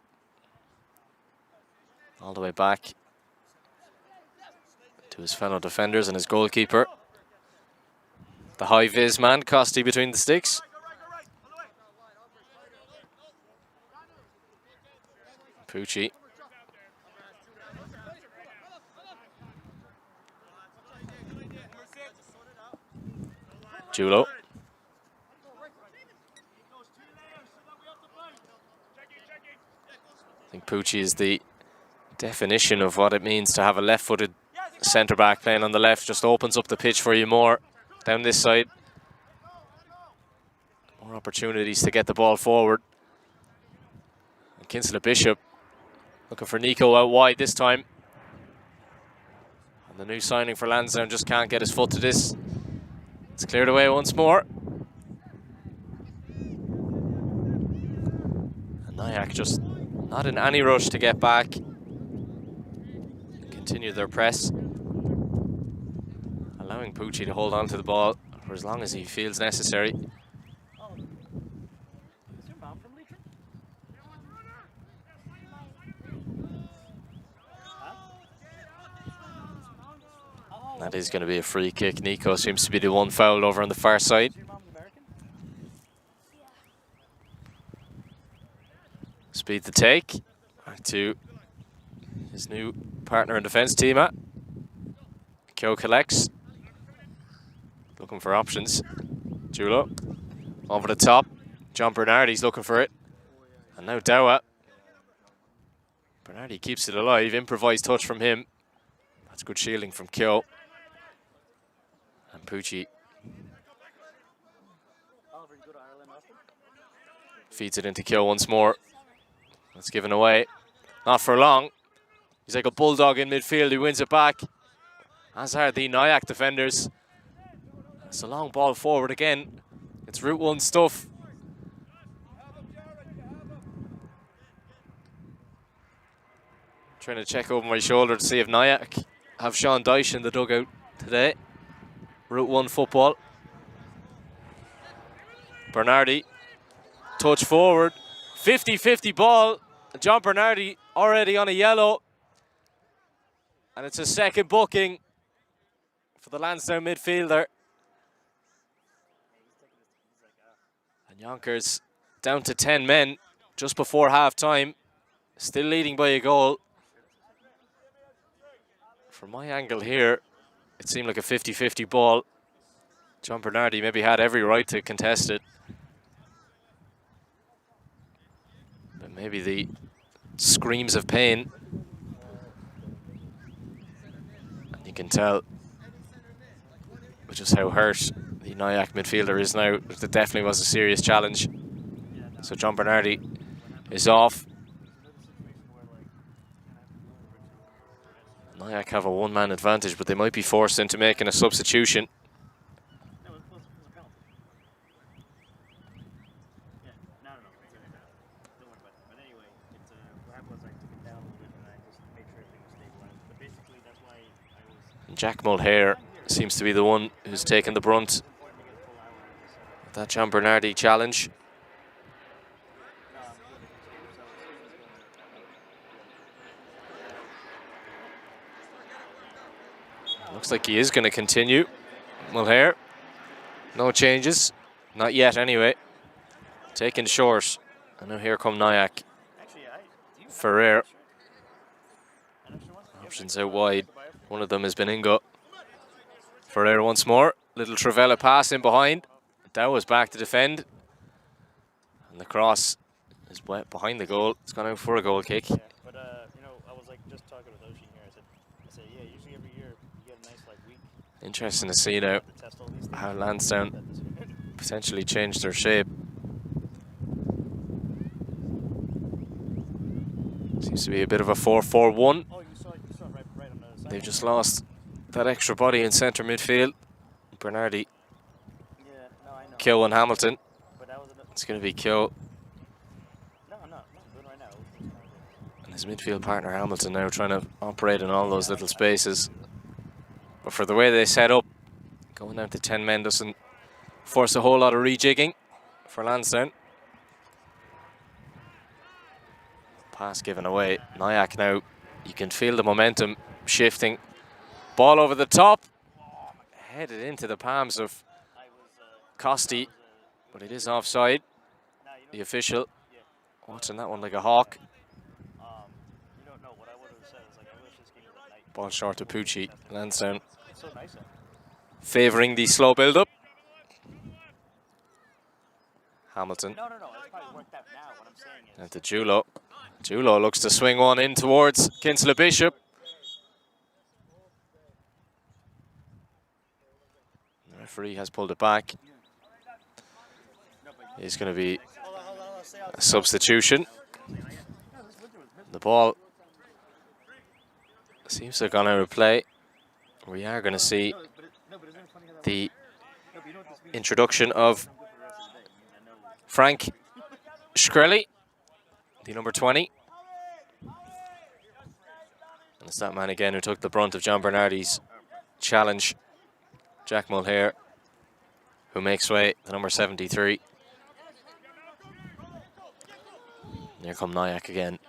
All the way back to his fellow defenders and his goalkeeper. The high-vis man, Costi between the sticks. Pucci. Julo. I think Pucci is the definition of what it means to have a left-footed centre-back playing on the left. Just opens up the pitch for you more down this side. More opportunities to get the ball forward. And Kinsella Bishop looking for Nico out wide this time. And the new signing for Lansdowne just can't get his foot to this. It's cleared away once more. And Nyack just not in any rush to get back. Continue their press. Allowing Pucci to hold on to the ball for as long as he feels necessary. That is going to be a free kick. Nico seems to be the one fouled over on the far side. Speed to take. Back to his new partner in defence, Tima. Kyo collects. Looking for options. Julo. Over the top. John Bernardi's looking for it. And now Dowa. Bernardi keeps it alive. Improvised touch from him. That's good shielding from Kyo. And Pucci feeds it into Kyo once more. That's given away. Not for long. He's like a bulldog in midfield. He wins it back. As are the Nyack defenders. It's a long ball forward again. It's Route 1 stuff. Trying to check over my shoulder to see if Nyack have Sean Dyche in the dugout today. Route 1 football. Bernardi, touch forward. 50-50 ball. John Bernardi already on a yellow. And it's a second booking for the Lansdowne midfielder. And Yonkers down to 10 men just before half-time. Still leading by a goal. From my angle here, it seemed like a 50-50 ball. John Bernardi maybe had every right to contest it. But maybe the screams of pain. And you can tell just how hurt the Nyack midfielder is now. It definitely was a serious challenge. So John Bernardi is off. Nyack have a one-man advantage, but they might be forced into making a substitution. Jack Mulhare seems to be the one who's taken the brunt of that John Bernardi challenge. Looks like he is going to continue. Mulhare, no changes, not yet anyway. Taken short, and now here come Nyack. Ferrer. Options out wide. One of them has been Ingo. Ferrer once more. Little Travella pass in behind. Dowa's back to defend. And the cross is behind the goal. It's gone out for a goal kick. Yeah, but you know, I was like just talking with Oshi here. I said, yeah, usually every year you get a nice like week. Interesting to see now how Lansdowne potentially changed their shape. Seems to be a bit of a 4-4-1. They've just lost that extra body in centre midfield. Bernardi, Kyo and Hamilton. It's going to be Kyo. And his midfield partner Hamilton now trying to operate in all those little spaces. But for the way they set up, going down to 10 men doesn't force a whole lot of rejigging for Lansdowne. Pass given away. Nyack now, you can feel the momentum shifting. Ball over the top. Headed into the palms of Costi, but it is offside. The official watching that one like a hawk. Ball short to Pucci. Lansdowne favouring the slow build-up. Hamilton. And to Julo. Julo looks to swing one in towards Kinsella Bishop. The referee has pulled it back. It's going to be a substitution. The ball seems to have gone out of play. We are going to see the introduction of Frank Shkreli, the number 20. And it's that man again who took the brunt of John Bernardi's challenge. Jack Mulhare, who makes way, the number 73. Here come Nyack again.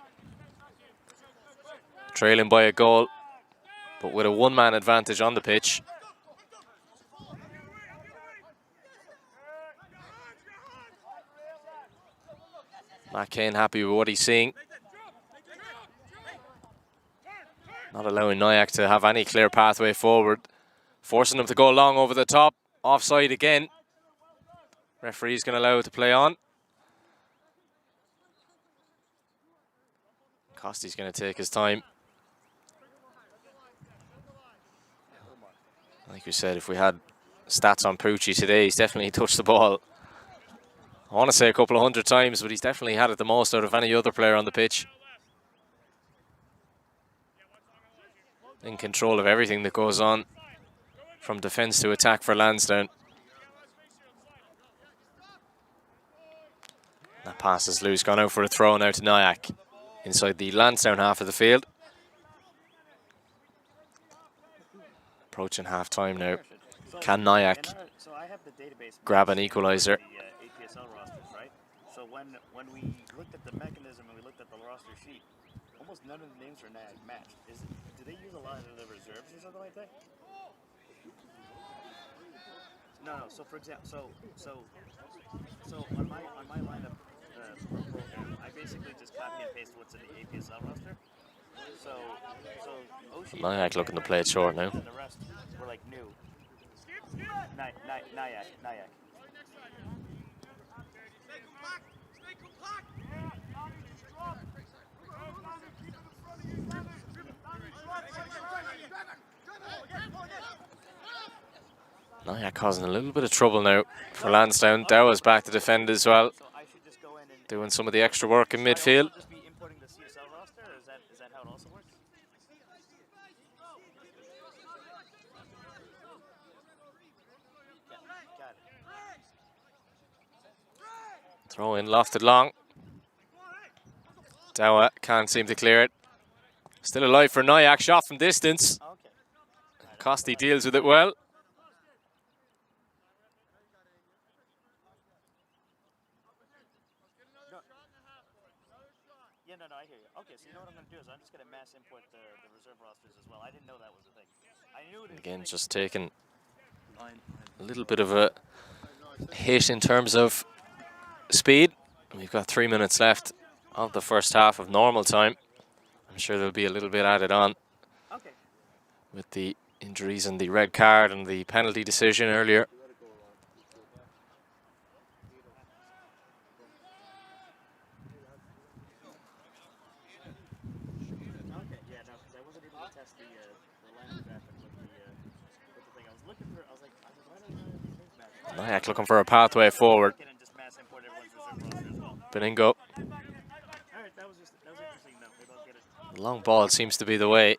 Trailing by a goal, but with a one-man advantage on the pitch. Matt Kane happy with what he's seeing. Not allowing Nyack to have any clear pathway forward. Forcing him to go long over the top. Offside again. Referee's going to allow it to play on. Costi's going to take his time. Like we said, if we had stats on Pucci today, he's definitely touched the ball. I want to say a couple of 100 times, but he's definitely had it the most out of any other player on the pitch. In control of everything that goes on, from defence to attack for Lansdowne. That pass is loose, gone out for a throw now to Nyack. Inside the Lansdowne half of the field. Approaching half-time now. Can Nyack grab an equaliser? APSL rosters, right? So when we looked at the mechanism and we looked at the roster sheet, almost none of the names are matched. Do they use a lot of the reserves or something like that? No. So for example, so on my lineup program, I basically just copy and paste what's in the APSL roster. So Oshie, Nyack looking to play it short now. And the rest were like new. Nyack. Nyack causing a little bit of trouble now for Lansdowne. Dowa's back to defend as well. Doing some of the extra work in midfield. Just be importing the CSL roster, or is that how it also works? Got it. Throw in, lofted long. Dowa can't seem to clear it. Still alive for Nyack, shot from distance. Okay. Costi deals with it well. No, I hear you. Okay, so you know what I'm going to do is I'm just going to mass import the reserve rosters as well. I didn't know that was a thing. I knew it. Again, just taking a little bit of a hit in terms of speed. We've got 3 minutes left of the first half of normal time. I'm sure there'll be a little bit added on with the injuries and the red card and the penalty decision earlier. Nyack looking for a pathway forward. Beningo. The long ball seems to be the way.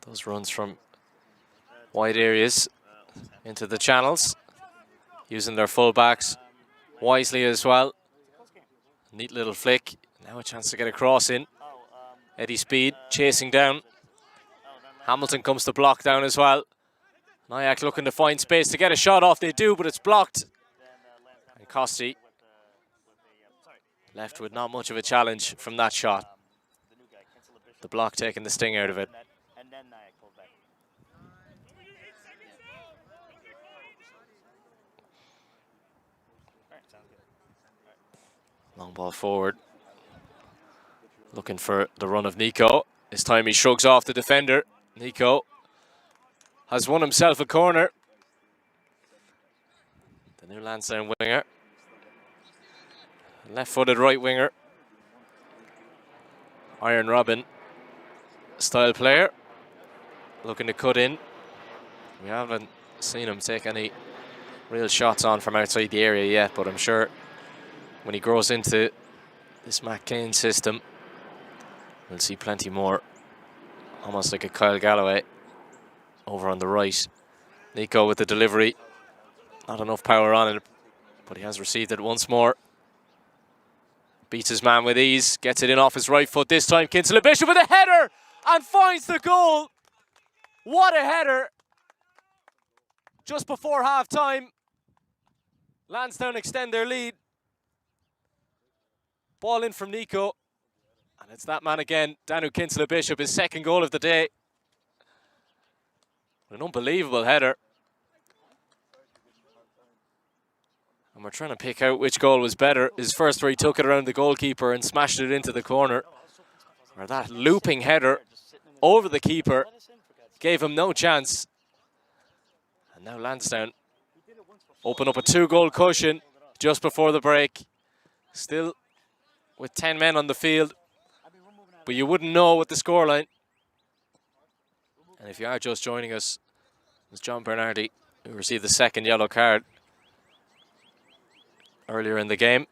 Those runs from wide areas into the channels, using their full-backs wisely as well. Neat little flick. Now a chance to get a cross in. Eddie Speed chasing down. Hamilton comes to block down as well. Nyack looking to find space to get a shot off. They do, but it's blocked. And Costi left with not much of a challenge from that shot. The block taking the sting out of it. Long ball forward. Looking for the run of Nico. This time he shrugs off the defender. Nico has won himself a corner. The new Lansdowne winger. Left-footed right winger. Iron Robin style player. Looking to cut in. We haven't seen him take any real shots on from outside the area yet, but I'm sure when he grows into this Matt Kane system, we'll see plenty more. Almost like a Kyle Galloway over on the right. Nico with the delivery. Not enough power on it, but he has received it once more. Beats his man with ease. Gets it in off his right foot this time. Kinsella Bishop with a header and finds the goal. What a header. Just before half time. Lansdowne extend their lead. Ball in from Nico. And it's that man again, Danu Kinsella Bishop, his second goal of the day. An unbelievable header. And we're trying to pick out which goal was better. His first where he took it around the goalkeeper and smashed it into the corner. Or that looping header over the keeper gave him no chance. And now Lansdowne open up a 2-goal cushion just before the break. Still with 10 men on the field. But you wouldn't know with the scoreline. And if you are just joining us, it's John Bernardi who received the second yellow card earlier in the game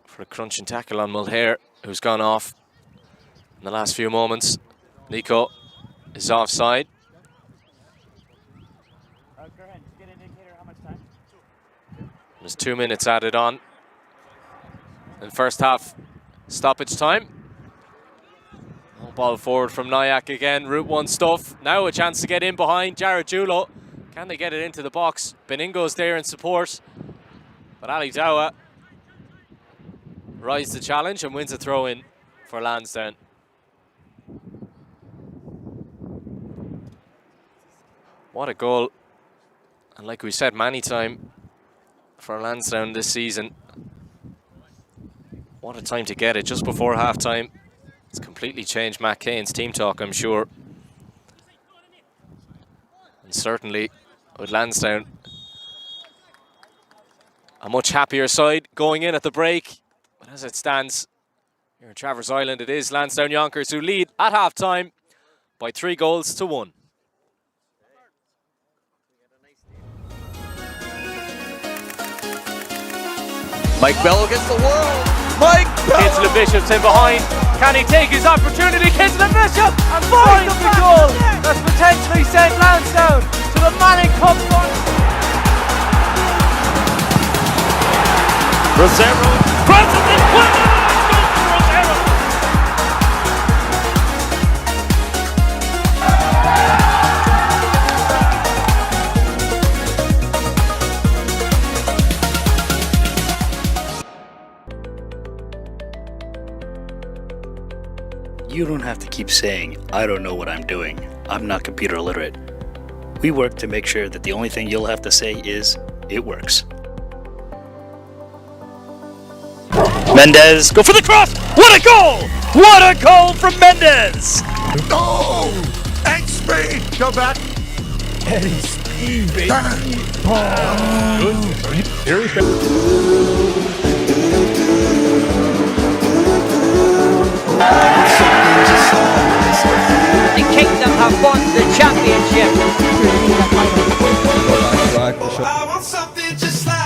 for a crunching tackle on Mulhare, who's gone off in the last few moments. Nico is offside. There's 2 minutes added on in first half stoppage time. Ball forward from Nyack again, Route 1 stuff. Now a chance to get in behind Jared Julo. Can they get it into the box? Beningo's there in support. But Ali Dawa rises the challenge and wins a throw-in for Lansdowne. What a goal. And like we said many times for Lansdowne this season, what a time to get it just before half-time. It's completely changed Matt Kane's team talk, I'm sure. And certainly with Lansdowne, a much happier side going in at the break. But as it stands here in Travers Island, it is Lansdowne Yonkers who lead at half-time by 3-1. Mike Bell against the world. Mike Bell. Kinsella Bishop's in behind. Can he take his opportunity? Kinsella Bishop and finds the goal that's potentially sent Lansdowne to the Manning Cup final. Rosero crosses it. What? Rosero. You don't have to keep saying, I don't know what I'm doing. I'm not computer illiterate. We work to make sure that the only thing you'll have to say is, it works. Mendez, go for the cross! What a goal! What a goal from Mendez! Go! XP! Go back. Eddie Speed, baby. The Kingdom have won the championship. I want something just like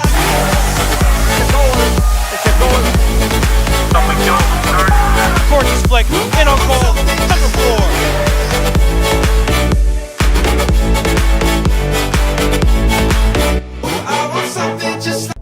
Gorgeous flick, in on goal, number 4. I want something just like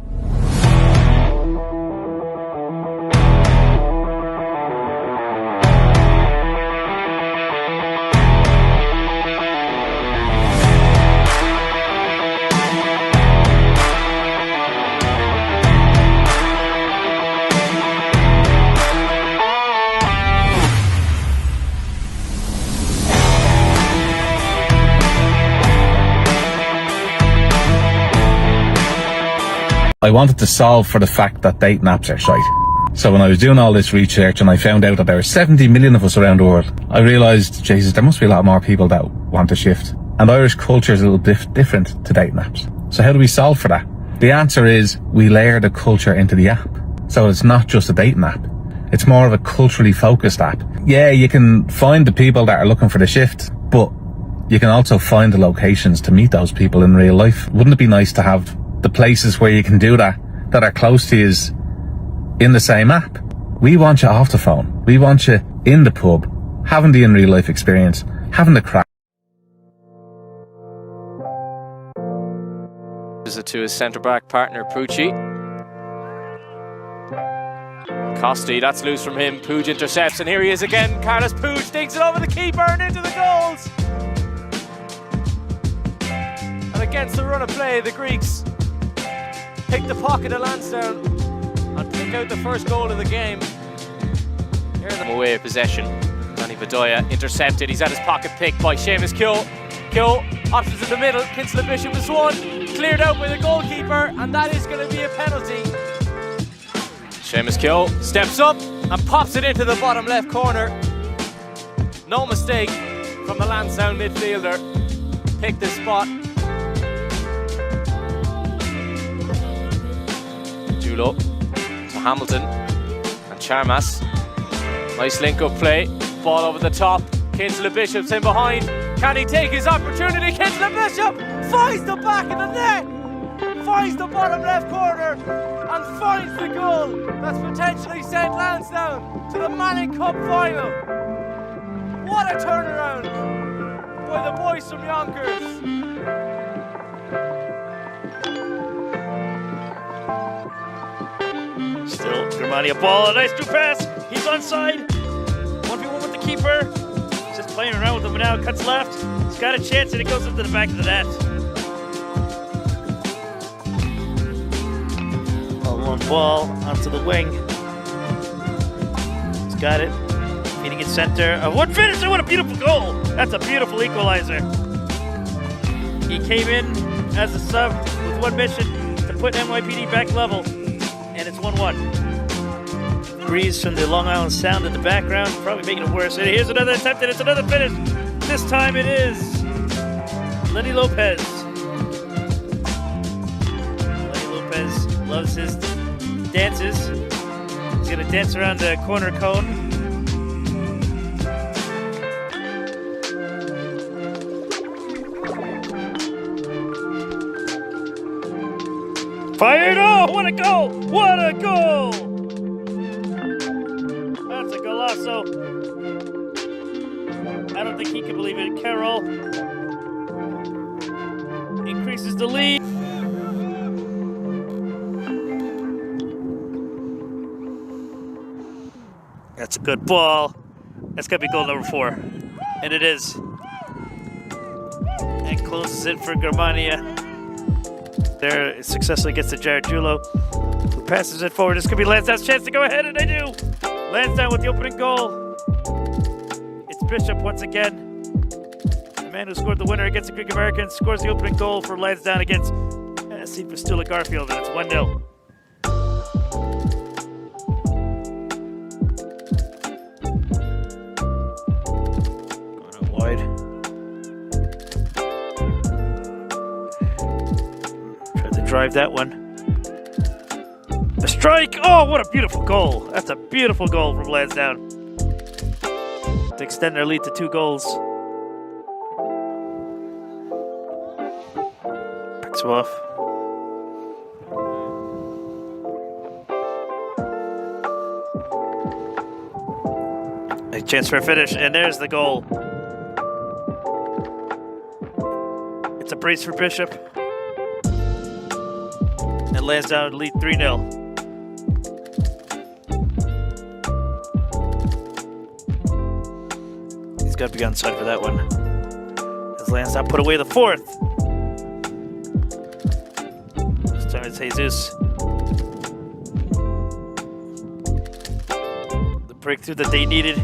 I wanted to solve for the fact that date naps are shite. So when I was doing all this research and I found out that there are 70 million of us around the world, I realised, Jesus, there must be a lot more people that want to shift. And Irish culture is a little bit different to dating apps. So how do we solve for that? The answer is we layer the culture into the app. So it's not just a dating app. It's more of a culturally focused app. Yeah, you can find the people that are looking for the shift, but you can also find the locations to meet those people in real life. Wouldn't it be nice to have the places where you can do that are close to you in the same app? We want you off the phone. We want you in the pub, having the in real life experience, having the crack. It to his centre-back partner, Pucci. Costi, that's loose from him. Puig intercepts, and here he is again. Carlos Puig digs it over the keeper and into the goals. And against the run of play, the Greeks pick the pocket of Lansdowne and pick out the first goal of the game. Here's them away of possession. Danny Bedoya intercepted. He's at his pocket pick by Seamus Kyo. Kyo options in the middle. Kinsella Bishop is one. Cleared out by the goalkeeper, and that is going to be a penalty. Seamus Kyo steps up and pops it into the bottom left corner. No mistake from the Lansdowne midfielder. Picked the spot. Julo to Hamilton and Charmas. Nice link-up play. Ball over the top. Kinsella Bishop's in behind. Can he take his opportunity? Kinsella Bishop finds the back of the net. Finds the bottom left corner and finds the goal that's potentially sent Lansdowne to the Manning Cup final. What a turnaround by the boys from Yonkers. Still, Germania ball, a nice through pass. He's onside. 1v1 with the keeper. Just playing around with him now. Cuts left. He's got a chance and it goes into the back of the net. Long ball onto the wing. He's got it. Feeding it center. What finisher! What a beautiful goal! That's a beautiful equalizer. He came in as a sub with one mission to put NYPD back level, and it's 1-1. Breeze from the Long Island Sound in the background, probably making it worse. And here's another attempt, and it's another finish. This time it is Lenny Lopez. Lenny Lopez loves his dances. He's gonna dance around the corner cone. Fired! Oh, what a goal! What a goal! That's a golazo. I don't think he can believe it. Carroll increases the lead. That's a good ball. That's got to be goal number 4. And it is. And closes it for Germania. There, it successfully gets to Jared Julo, who passes it forward. This could be Lansdowne's chance to go ahead, and they do. Lansdowne with the opening goal. It's Bishop once again. The man who scored the winner against the Greek Americans scores the opening goal for Lansdowne against St. Fistula Garfield, and it's 1-0. Wide. Tried to drive that one. A strike! Oh, what a beautiful goal. That's a beautiful goal from Lansdowne to extend their lead to 2 goals. Picks him off. A chance for a finish, and there's the goal. It's a brace for Bishop. And Lansdowne lead 3-0. He's got to be onside for that one. As Lansdowne put away the 4th. This time it's Jesus. The breakthrough that they needed.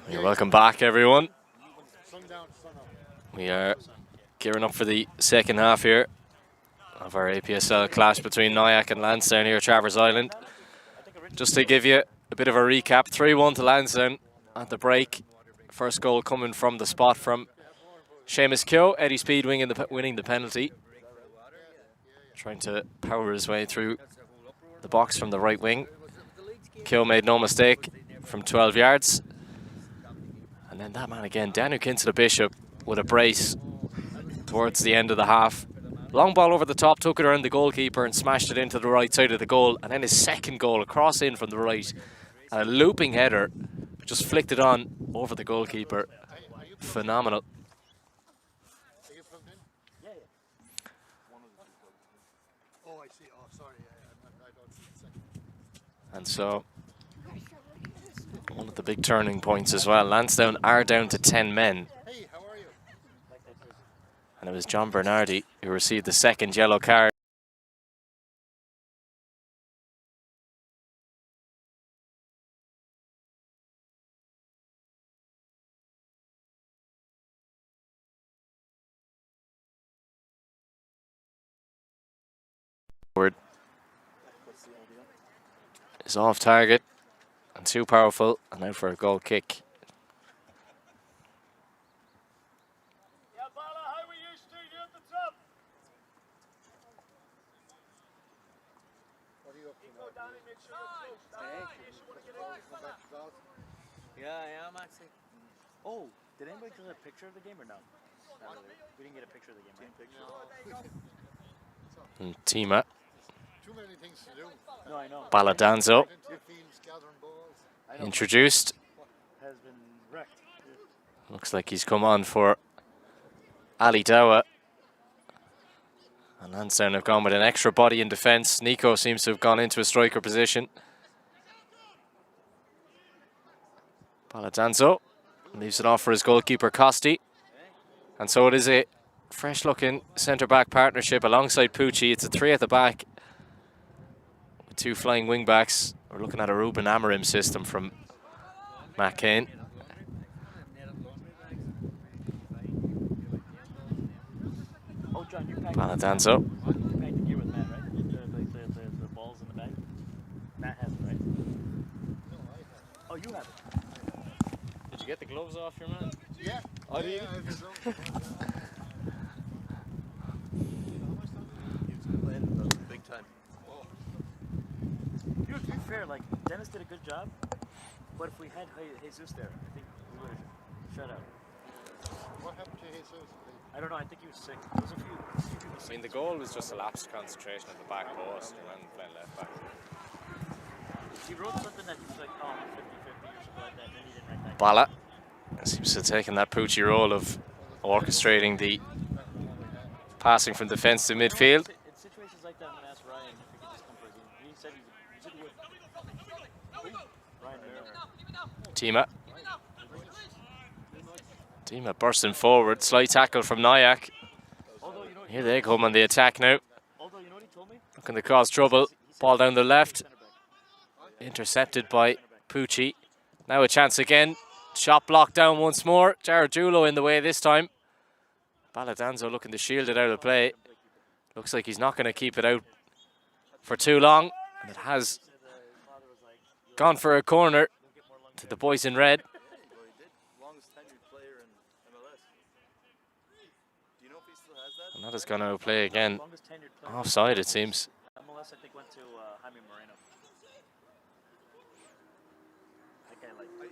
You're welcome back, everyone. We are gearing up for the second half here of our APSL clash between Nyack and Lansdowne here at Travers Island. Just to give you a bit of a recap, 3-1 to Lansdowne at the break. First goal coming from the spot from Seamus Keogh. Eddie Speed winning the penalty. Trying to power his way through the box from the right wing. Keogh made no mistake from 12 yards. And then that man again, Daniel Kinsella Bishop with a brace towards the end of the half. Long ball over the top, took it around the goalkeeper and smashed it into the right side of the goal. And then his second goal, a cross in from the right. And a looping header, just flicked it on over the goalkeeper. Phenomenal. And so, one of the big turning points as well. Lansdowne are down to 10 men. And it was John Bernardi who received the second yellow card. Is off target and too powerful, and out for a goal kick. Yeah, I am actually. Oh, did anybody get a picture of the game or no? We didn't get a picture of the game, right? And Tima. Too many things to do. No, I know. Baladanzo introduced. Has been wrecked. Looks like he's come on for Ali Dawa. And Lansdowne have gone with an extra body in defence. Nico seems to have gone into a striker position. Baladanzo leaves it off for his goalkeeper Costi. And so it is a fresh looking centre-back partnership alongside Pucci. It's a 3 at the back with 2 flying wing backs. We're looking at a Ruben Amorim system from Matt Kane. Baladanzo. The balls in the bag. Matt has it, right? Oh, you have it. Did you get the gloves off your man? Yeah. Oh, did you? Big time. You know, to be fair, like, Dennis did a good job, but if we had Jesus there, I think we would have shut out. What happened to Jesus? I don't know, I think he was sick. There was a few people I sick. mean, the goal was just a lapsed concentration at the back post and then playing left back. He wrote something that he was like, oh, 50-50 or something like that, and then he didn't write that. Bala seems to have taken that Pucci role of orchestrating the passing from defence to midfield. In situations like that, I'm going to ask Ryan if he could just come for a game. He said he would. Ryan Miller. Tima bursting forward, slight tackle from Nyack. Here they come on the attack now. Looking to cause trouble. Ball down the left. Intercepted by Pucci. Now a chance again. Shot blocked down once more. Jared Julo in the way this time. Baladanzo looking to shield it out of play. Looks like he's not going to keep it out for too long. And it has gone for a corner to the boys in red. And that is going to play again. Offside, it seems. MLS, I think, went to Jaime Moreno.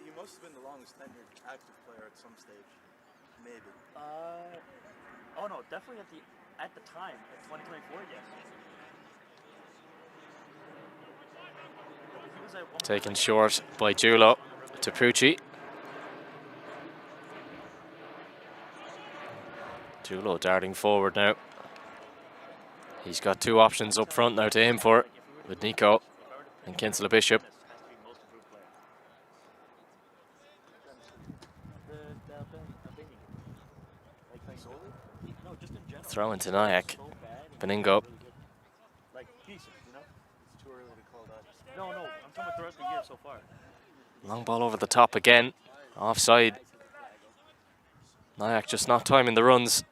You must have been the longest tenured active player at some stage, maybe. Oh no, definitely at the time, at 2024, yes. He was at one Taken short by Julo to Pucci. Julo darting forward now. He's got 2 options up front now to aim for with Nico and Kinsella Bishop. Throw into Nyack. Beningo. like pieces, you know? It's too early to call that. No, I'm talking about throughout the year so far. Long ball over the top again. Offside. Nyack just not timing the runs.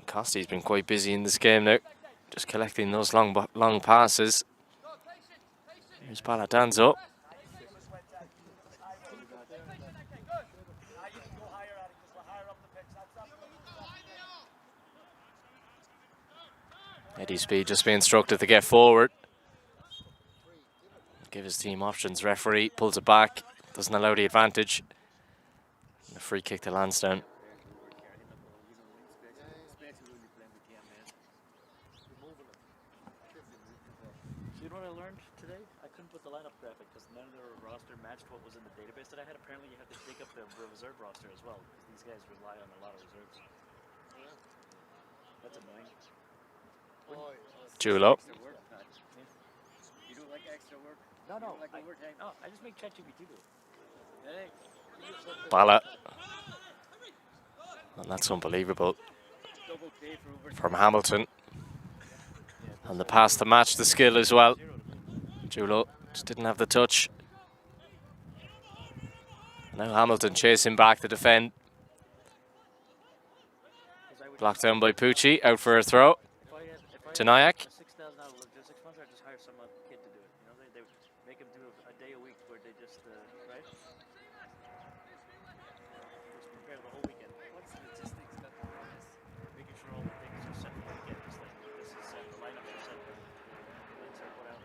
Costy's been quite busy in this game now, just collecting those long passes. Here's Paladanzo. Eddie Speed just being instructed to get forward. Give his team options. Referee pulls it back, doesn't allow the advantage. And a free kick to Lansdowne. You know what I learned today? I couldn't put the lineup graphic because none of their roster matched what was in the database that I had. Apparently you have to dig up the reserve roster as well, because these guys rely on a lot of reserves. That's annoying. Julo. You don't like extra work? No, Like overtime? no, I just make ChatGPT do it. Bala. And that's unbelievable Double pay for overtime. from Hamilton. And the pass to match the skill as well. Julo just didn't have the touch. Now Hamilton chasing back to defend. Blocked down by Pucci, out for a throw. To Nyack. $6,000 logistics sponsor, I just hire some kid to do it. You know, they make him do a day a week where they just, right? Just prepare the whole weekend. What's the logistics that the promise? Making sure all the things are set for the weekend. Just like this is set, the lineups are set, the links are put out.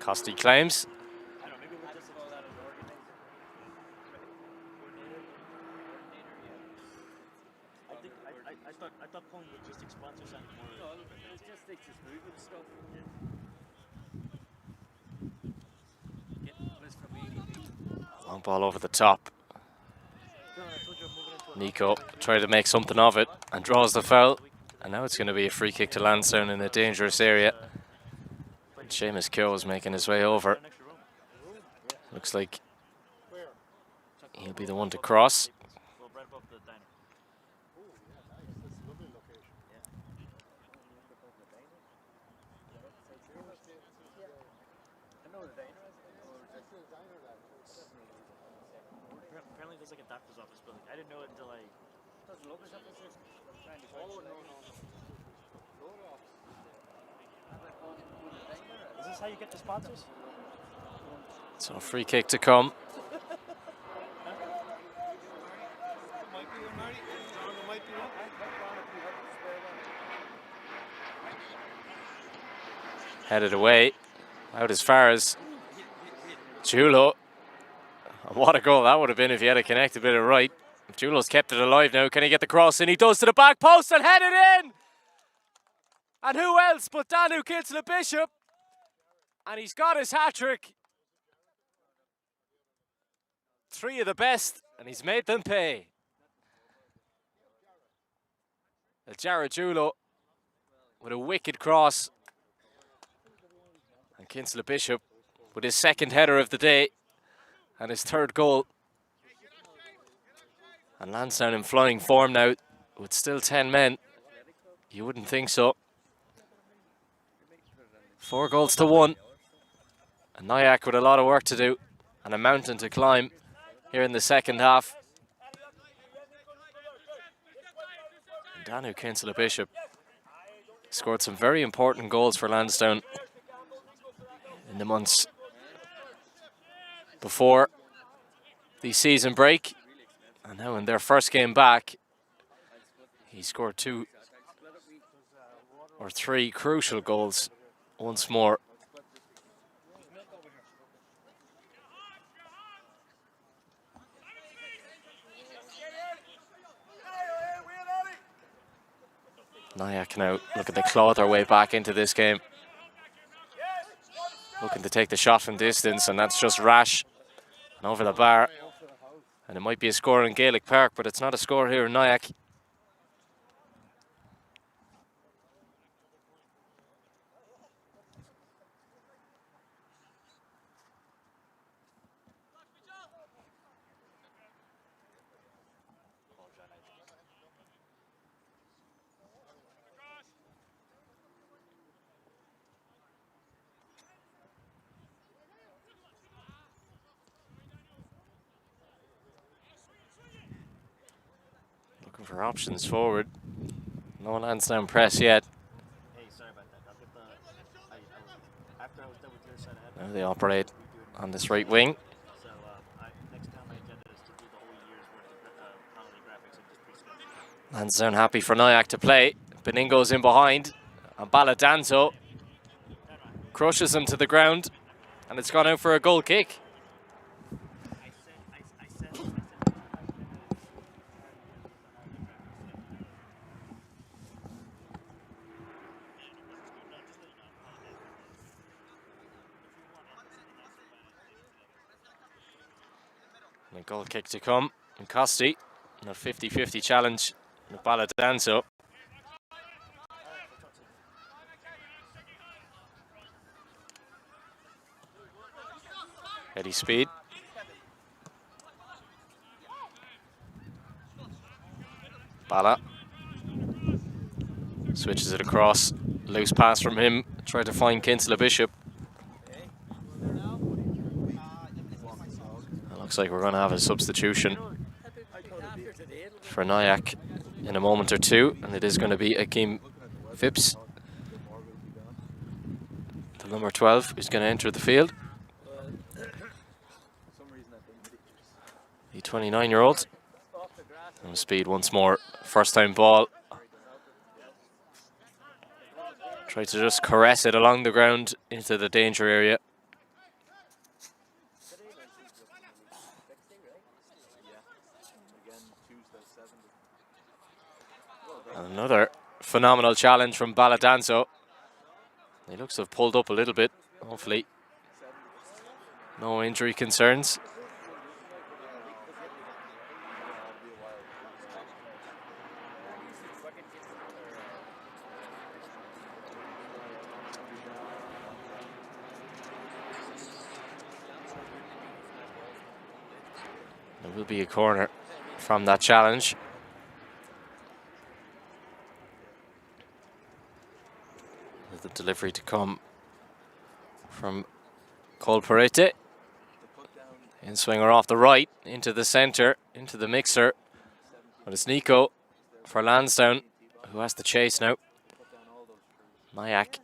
Costi claims. I don't know, maybe we'll just call that an organizer. I thought calling logistics sponsor sounded more. No, logistics is moving stuff. Getting this from ADP. Long ball over the top. Nico tried to make something of it and draws the foul. And now it's going to be a free kick to Lansdowne in a dangerous area. And Seamus Kyo is making his way over. Looks like he'll be the one to cross. Well, right above the diner. Apparently there's like a doctor's office building. I didn't know it until I... Is this how you get the sponsors? So a free kick to come. Headed away, out as far as Julo. And what a goal that would have been if he had a connected bit of right. Julo's kept it alive now. Can he get the cross in? He does to the back post and head it in! And who else but Danu Kinsella Bishop? And he's got his hat-trick. 3 of the best, and he's made them pay. Jared Julo with a wicked cross. And Kinsella Bishop with his second header of the day and his 3rd goal. And Lansdowne in flying form now with still 10 men. You wouldn't think so. 4 goals to 1. And Nyack with a lot of work to do and a mountain to climb here in the second half. And Danu Kinsella Bishop scored some very important goals for Lansdowne in the months before the season break. And now in their first game back, he scored 2 or 3 crucial goals once more. Nyack now looking to claw their way back into this game. Looking to take the shot from distance, and that's just rash and over the bar. And it might be a score in Gaelic Park, but it's not a score here in Nyack. for options forward. No Lansdowne press yet. Hey, sorry about that. I'll get the. After I was done with your side, I had Now they operate on this right wing. So next time my agenda is to do the whole year's worth of holiday graphics and just pre-schedule. Lansdowne happy for Nyack to play. Beningo's in behind. And Baladanzo crushes him to the ground. And it's gone out for a goal kick. And a goal kick to come. And Costi, a 50-50 challenge with Baladanzo. Ready speed. Bala. Switches it across. Loose pass from him. Tried to find Kinsella Bishop. It looks like we're going to have a substitution for Nyack in a moment or two. And it is going to be Akeem Phipps, the number 12, who's going to enter the field. The 29-year-old. And speed once more. First time ball. Try to just caress it along the ground into the danger area. And another phenomenal challenge from Baladanzo. He looks to have pulled up a little bit, hopefully. No injury concerns. There will be a corner from that challenge. With the delivery to come from Cole Perete. In swinger off the right, into the centre, into the mixer. But it's Nico for Lansdowne, who has to chase now. Nyack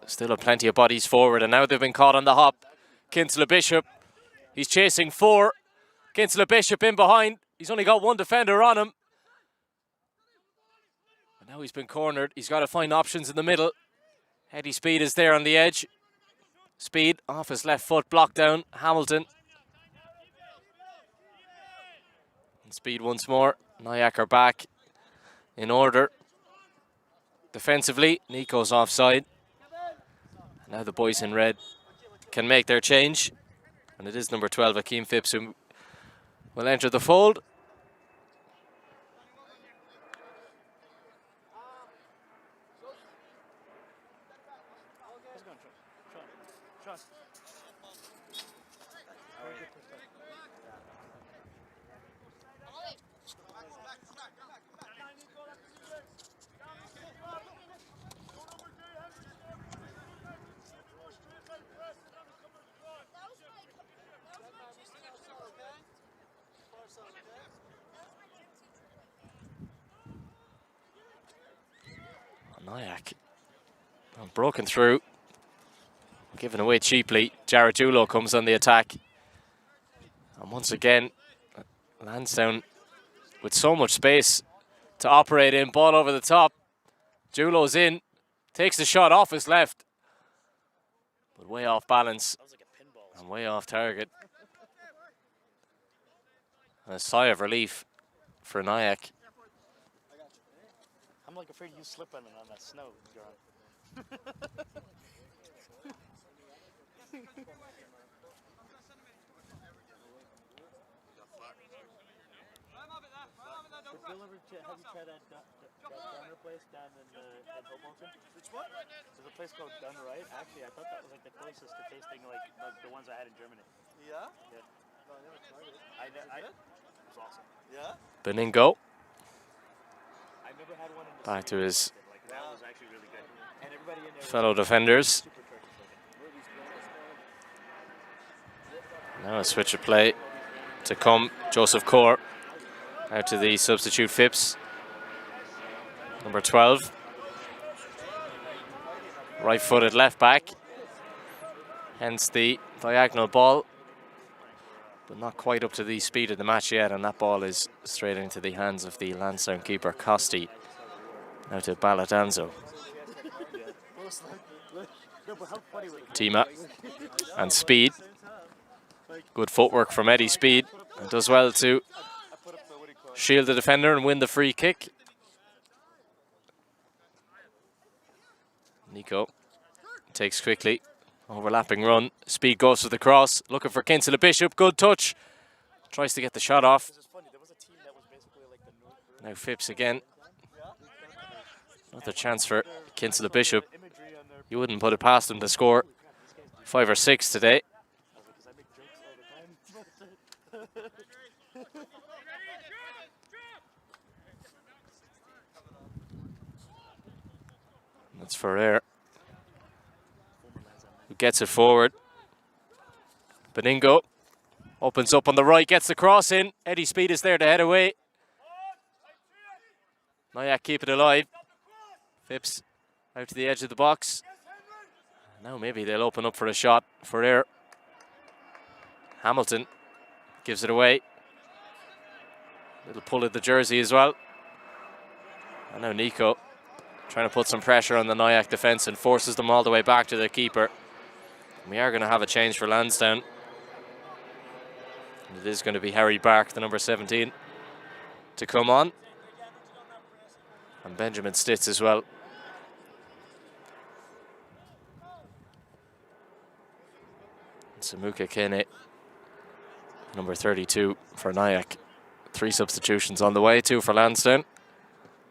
still have plenty of bodies forward, and now they've been caught on the hop. Kinsella Bishop, he's chasing 4. Kinsella Bishop in behind. He's only got one defender on him. And now he's been cornered. He's got to find options in the middle. Heady Speed is there on the edge. Speed off his left foot, blocked down. Hamilton. And Speed once more. Nyack are back in order. Defensively, Nico's offside. Now the boys in red can make their change. And it is number 12, Akeem Phipps, who will enter the fold. Nyack broken through, given away cheaply. Jared Julo comes on the attack, and once again Lansdowne with so much space to operate in. Ball over the top. Julo's in, takes the shot off his left, but way off balance and way off target. And a sigh of relief for Nyack. I'm like afraid you slip on that snow, John. Bill ever have you tried that Dunner place down in Hoboken? Which one? There's a place called Dun Right. Actually, I thought that was like the closest to tasting like the ones I had in Germany. Yeah? Yeah. No, I never tried it. It was awesome. Yeah? Beningo I've never had one in the back to his like that was actually really good. And everybody in there fellow defenders. Now a switch of play to come. Joseph Core out to the substitute Phipps. number 12. Right-footed left back. Hence the diagonal ball. But not quite up to the speed of the match yet, and that ball is straight into the hands of the Lansdowne keeper, Costi. Now to Baladanzo. Tima and Speed. Good footwork from Eddie Speed. And does well to shield the defender and win the free kick. Nico takes quickly. Overlapping run. Speed goes to the cross. Looking for Kinsella Bishop. Good touch. Tries to get the shot off. Now Phipps again. Another chance for Kinsella Bishop. You wouldn't put it past him to score 5 or 6 today. That's Ferrer, who gets it forward. Beningo opens up on the right, gets the cross in. Eddie Speed is there to head away. Nyack keep it alive. Phipps out to the edge of the box. Now maybe they'll open up for a shot. Ferrer. Hamilton gives it away. Little pull at the jersey as well. And now Nico trying to put some pressure on the Nyack defence and forces them all the way back to the keeper. We are going to have a change for Lansdowne. It is going to be Harry Bark, the number 17, to come on. And Benjamin Stitz as well. And Samuka Kene, number 32 for Nyack. 3 substitutions on the way, 2 for Lansdowne.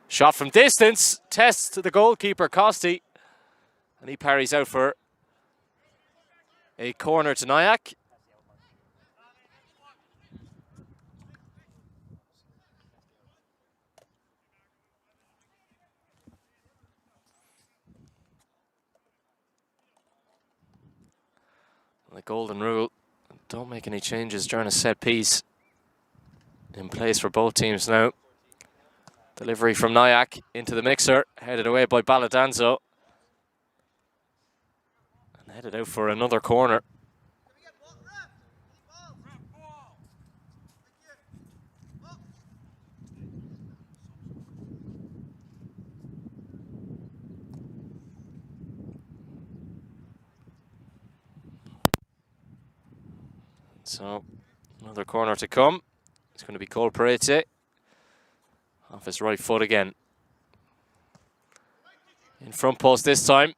Shot from distance, tests to the goalkeeper, Costi. And he parries out for a corner to Nyack. The golden rule, don't make any changes during a set piece. In place for both teams now. Delivery from Nyack into the mixer, headed away by Baladanzo. And headed out for another corner. So, another corner to come. It's going to be Cole Parete. Off his right foot again. In front post this time.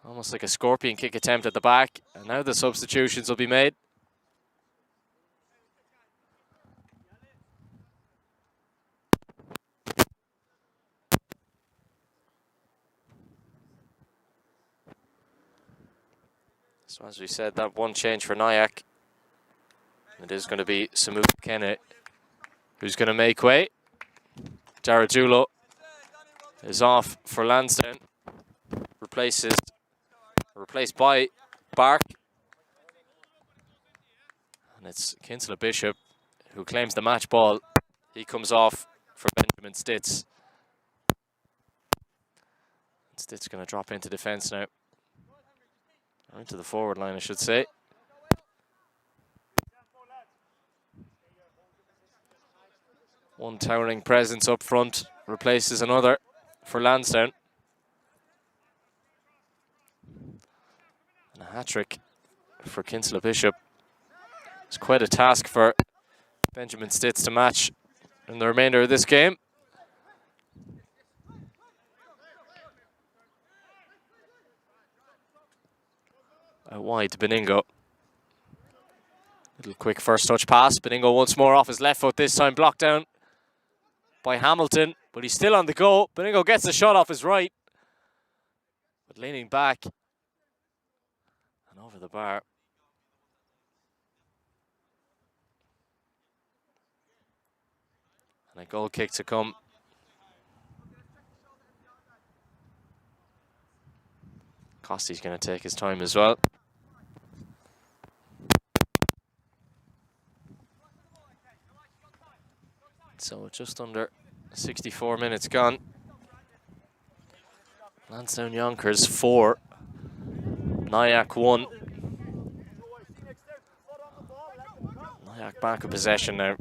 Almost like a scorpion kick attempt at the back. And now the substitutions will be made. So as we said, that one change for Nyack. It is going to be Samu Kene who's going to make way. Jarajulo is off for Lansdowne. Replaced by Bark. And it's Kinsella Bishop who claims the match ball. He comes off for Benjamin Stitz. Stitz going to drop into defence now. Or into the forward line, I should say. One towering presence up front replaces another for Lansdowne. And a hat-trick for Kinsella Bishop. It's quite a task for Benjamin Stitz to match in the remainder of this game. Out wide to Beningo. Little quick first touch pass. Beningo once more off his left foot, this time blocked down by Hamilton, but he's still on the go. Beningo gets the shot off his right, but leaning back and over the bar. And a goal kick to come. Costi's going to take his time as well. So just under 64 minutes gone. Lansdowne Yonkers 4. Nyack 1. Nyack back in possession now.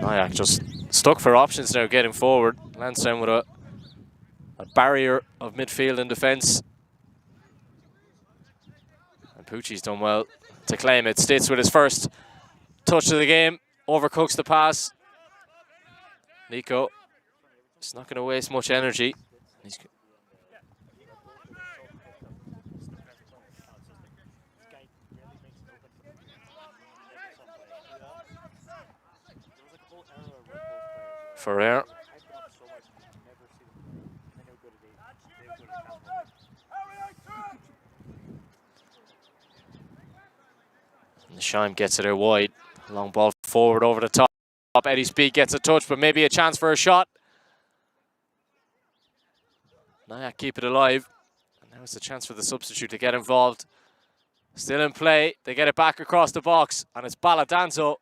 Nyack just stuck for options now, getting forward. Lansdowne with a barrier of midfield and defence. And Pucci's done well to claim it. Stitz with his first touch of the game. Overcooks the pass. Nico is not going to waste much energy. He's Ferrer. And the Shime gets it out wide. Long ball forward over the top. Eddie Speed gets a touch, but maybe a chance for a shot. Nyack keep it alive. And now it's a chance for the substitute to get involved. Still in play. They get it back across the box. And it's Baladanzo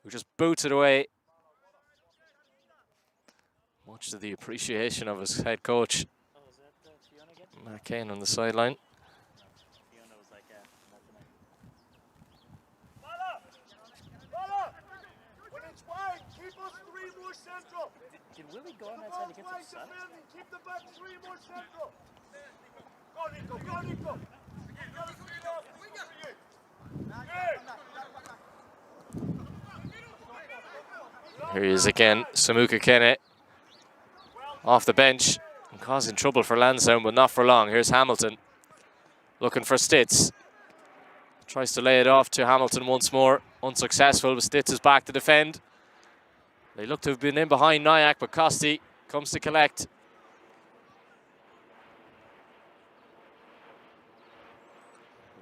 who just boots it away. Much to the appreciation of his head coach, Matt Kane, on the sideline. Can Willie go on that side against the Suns? Keep the back 3 more central. Go Nico, go Nico. Here he is again, Samuka Kene. Off the bench and causing trouble for Lansdowne, but not for long. Here's Hamilton looking for Stitz. Tries to lay it off to Hamilton once more. Unsuccessful, but Stitz is back to defend. They look to have been in behind Nyack, but Costi comes to collect.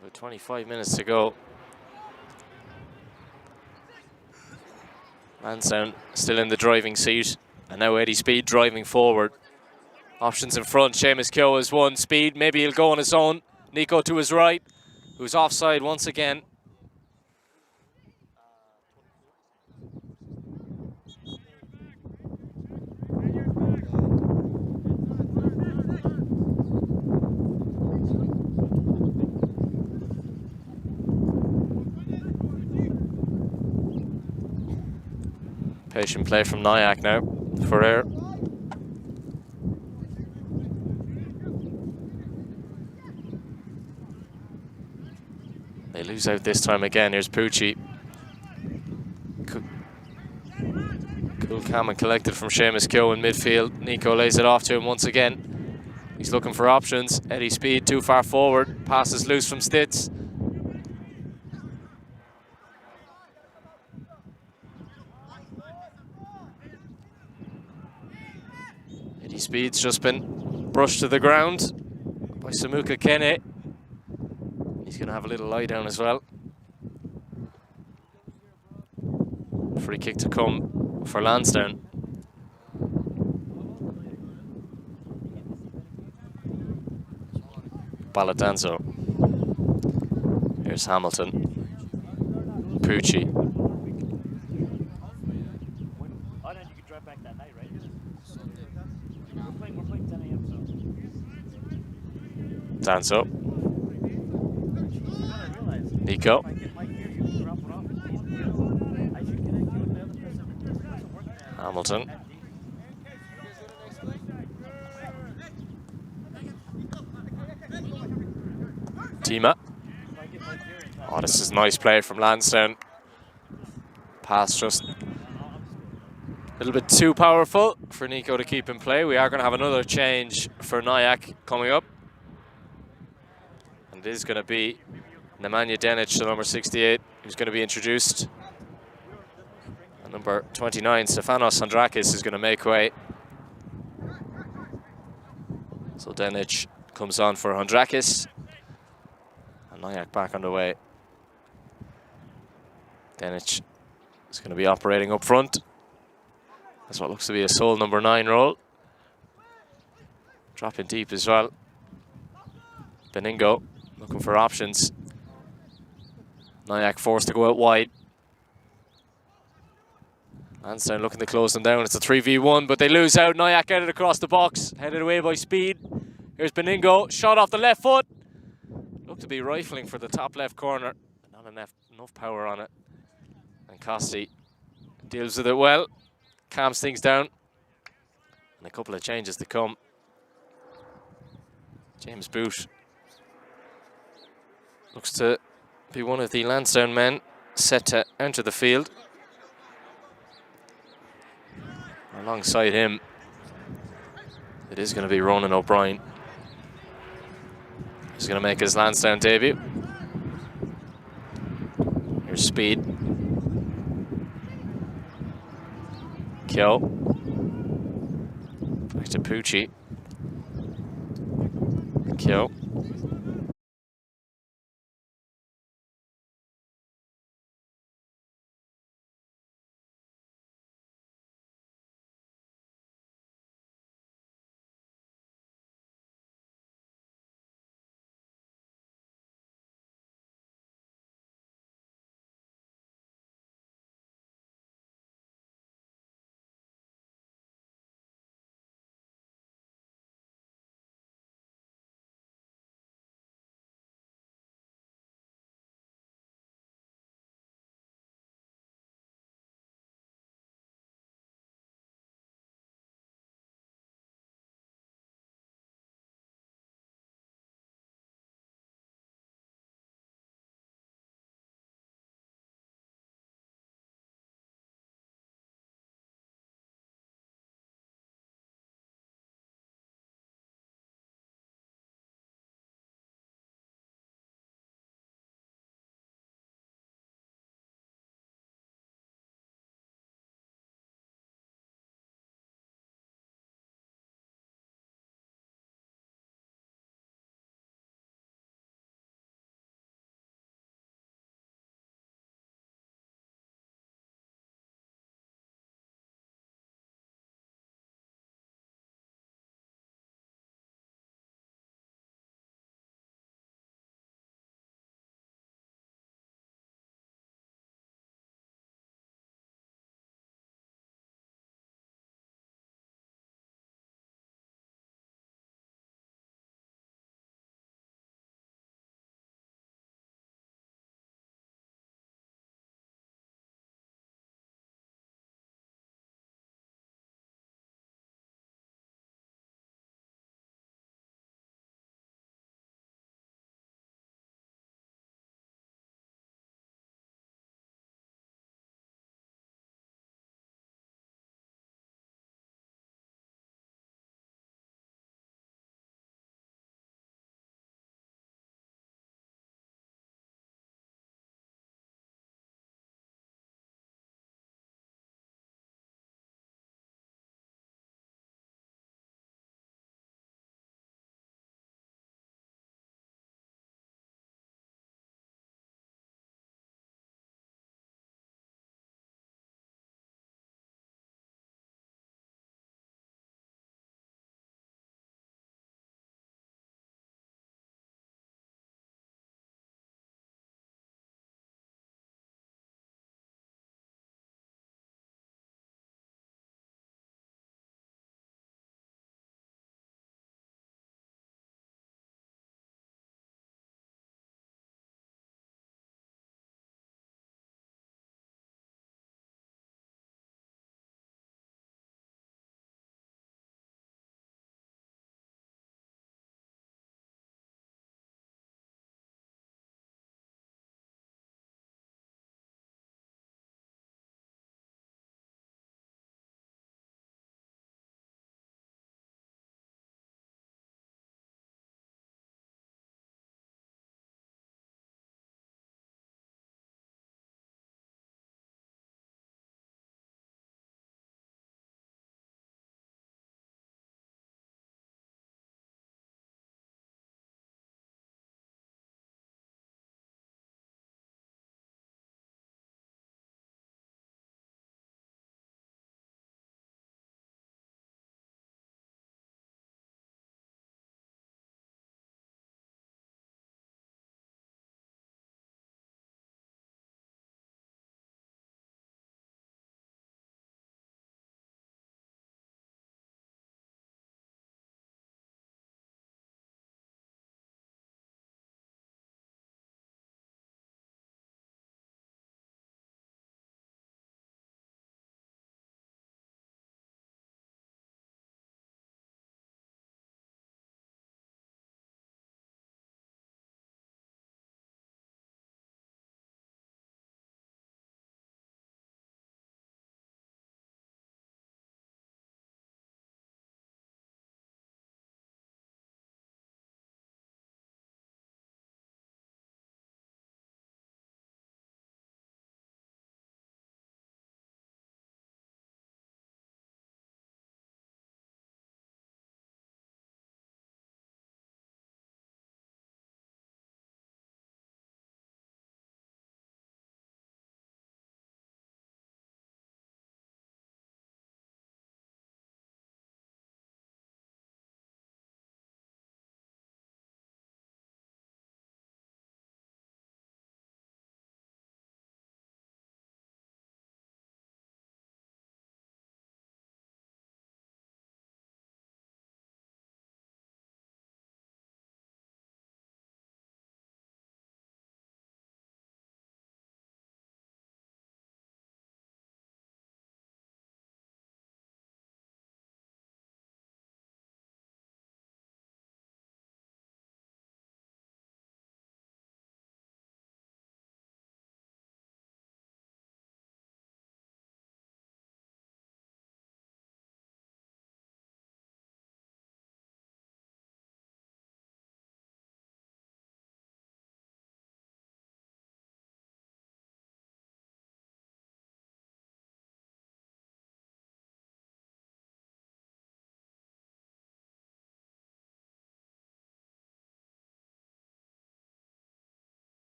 About 25 minutes to go. Lansdowne still in the driving seat. And now Eddie Speed driving forward. Options in front. Seamus Kyo has one. Speed, maybe he'll go on his own. Nico to his right, who's offside once again. Patient play from Nyack now. Ferrer. They lose out this time again. Here's Pucci. Cool, calm and collected from Seamus Kyo in midfield. Nico lays it off to him once again. He's looking for options. Eddie Speed too far forward. Passes loose from Stitz. Eddie Speed's just been brushed to the ground by Samuka Kene. He's going to have a little lie down as well. Free kick to come for Lansdowne. Baladanzo. Here's Hamilton. Pucci. Danzo. Nico. Hamilton. Tima. Oh, this is a nice play from Lansdowne. Pass just a little bit too powerful for Nico to keep in play. We are going to have another change for Nyack coming up. And it is going to be Nemanja Denic, the number 68, who's going to be introduced. And number 29, Stefanos Andrakis, is going to make way. So Denic comes on for Andrakis. And Nyack back underway. Denic is going to be operating up front. That's what looks to be a sole number 9 role. Dropping deep as well. Beningo looking for options. Nyack forced to go out wide. Lansdowne looking to close them down. It's a 3v1, but they lose out. Nyack get it across the box. Headed away by Speed. Here's Beningo. Shot off the left foot. Looked to be rifling for the top left corner. Not enough power on it. And Costi deals with it well. Calms things down. And a couple of changes to come. James Boot looks to be one of the Lansdowne men set to enter the field. Alongside him, it is going to be Ronan O'Brien. He's going to make his Lansdowne debut. Here's Speed. Kyo. Back to Pucci. Kyo.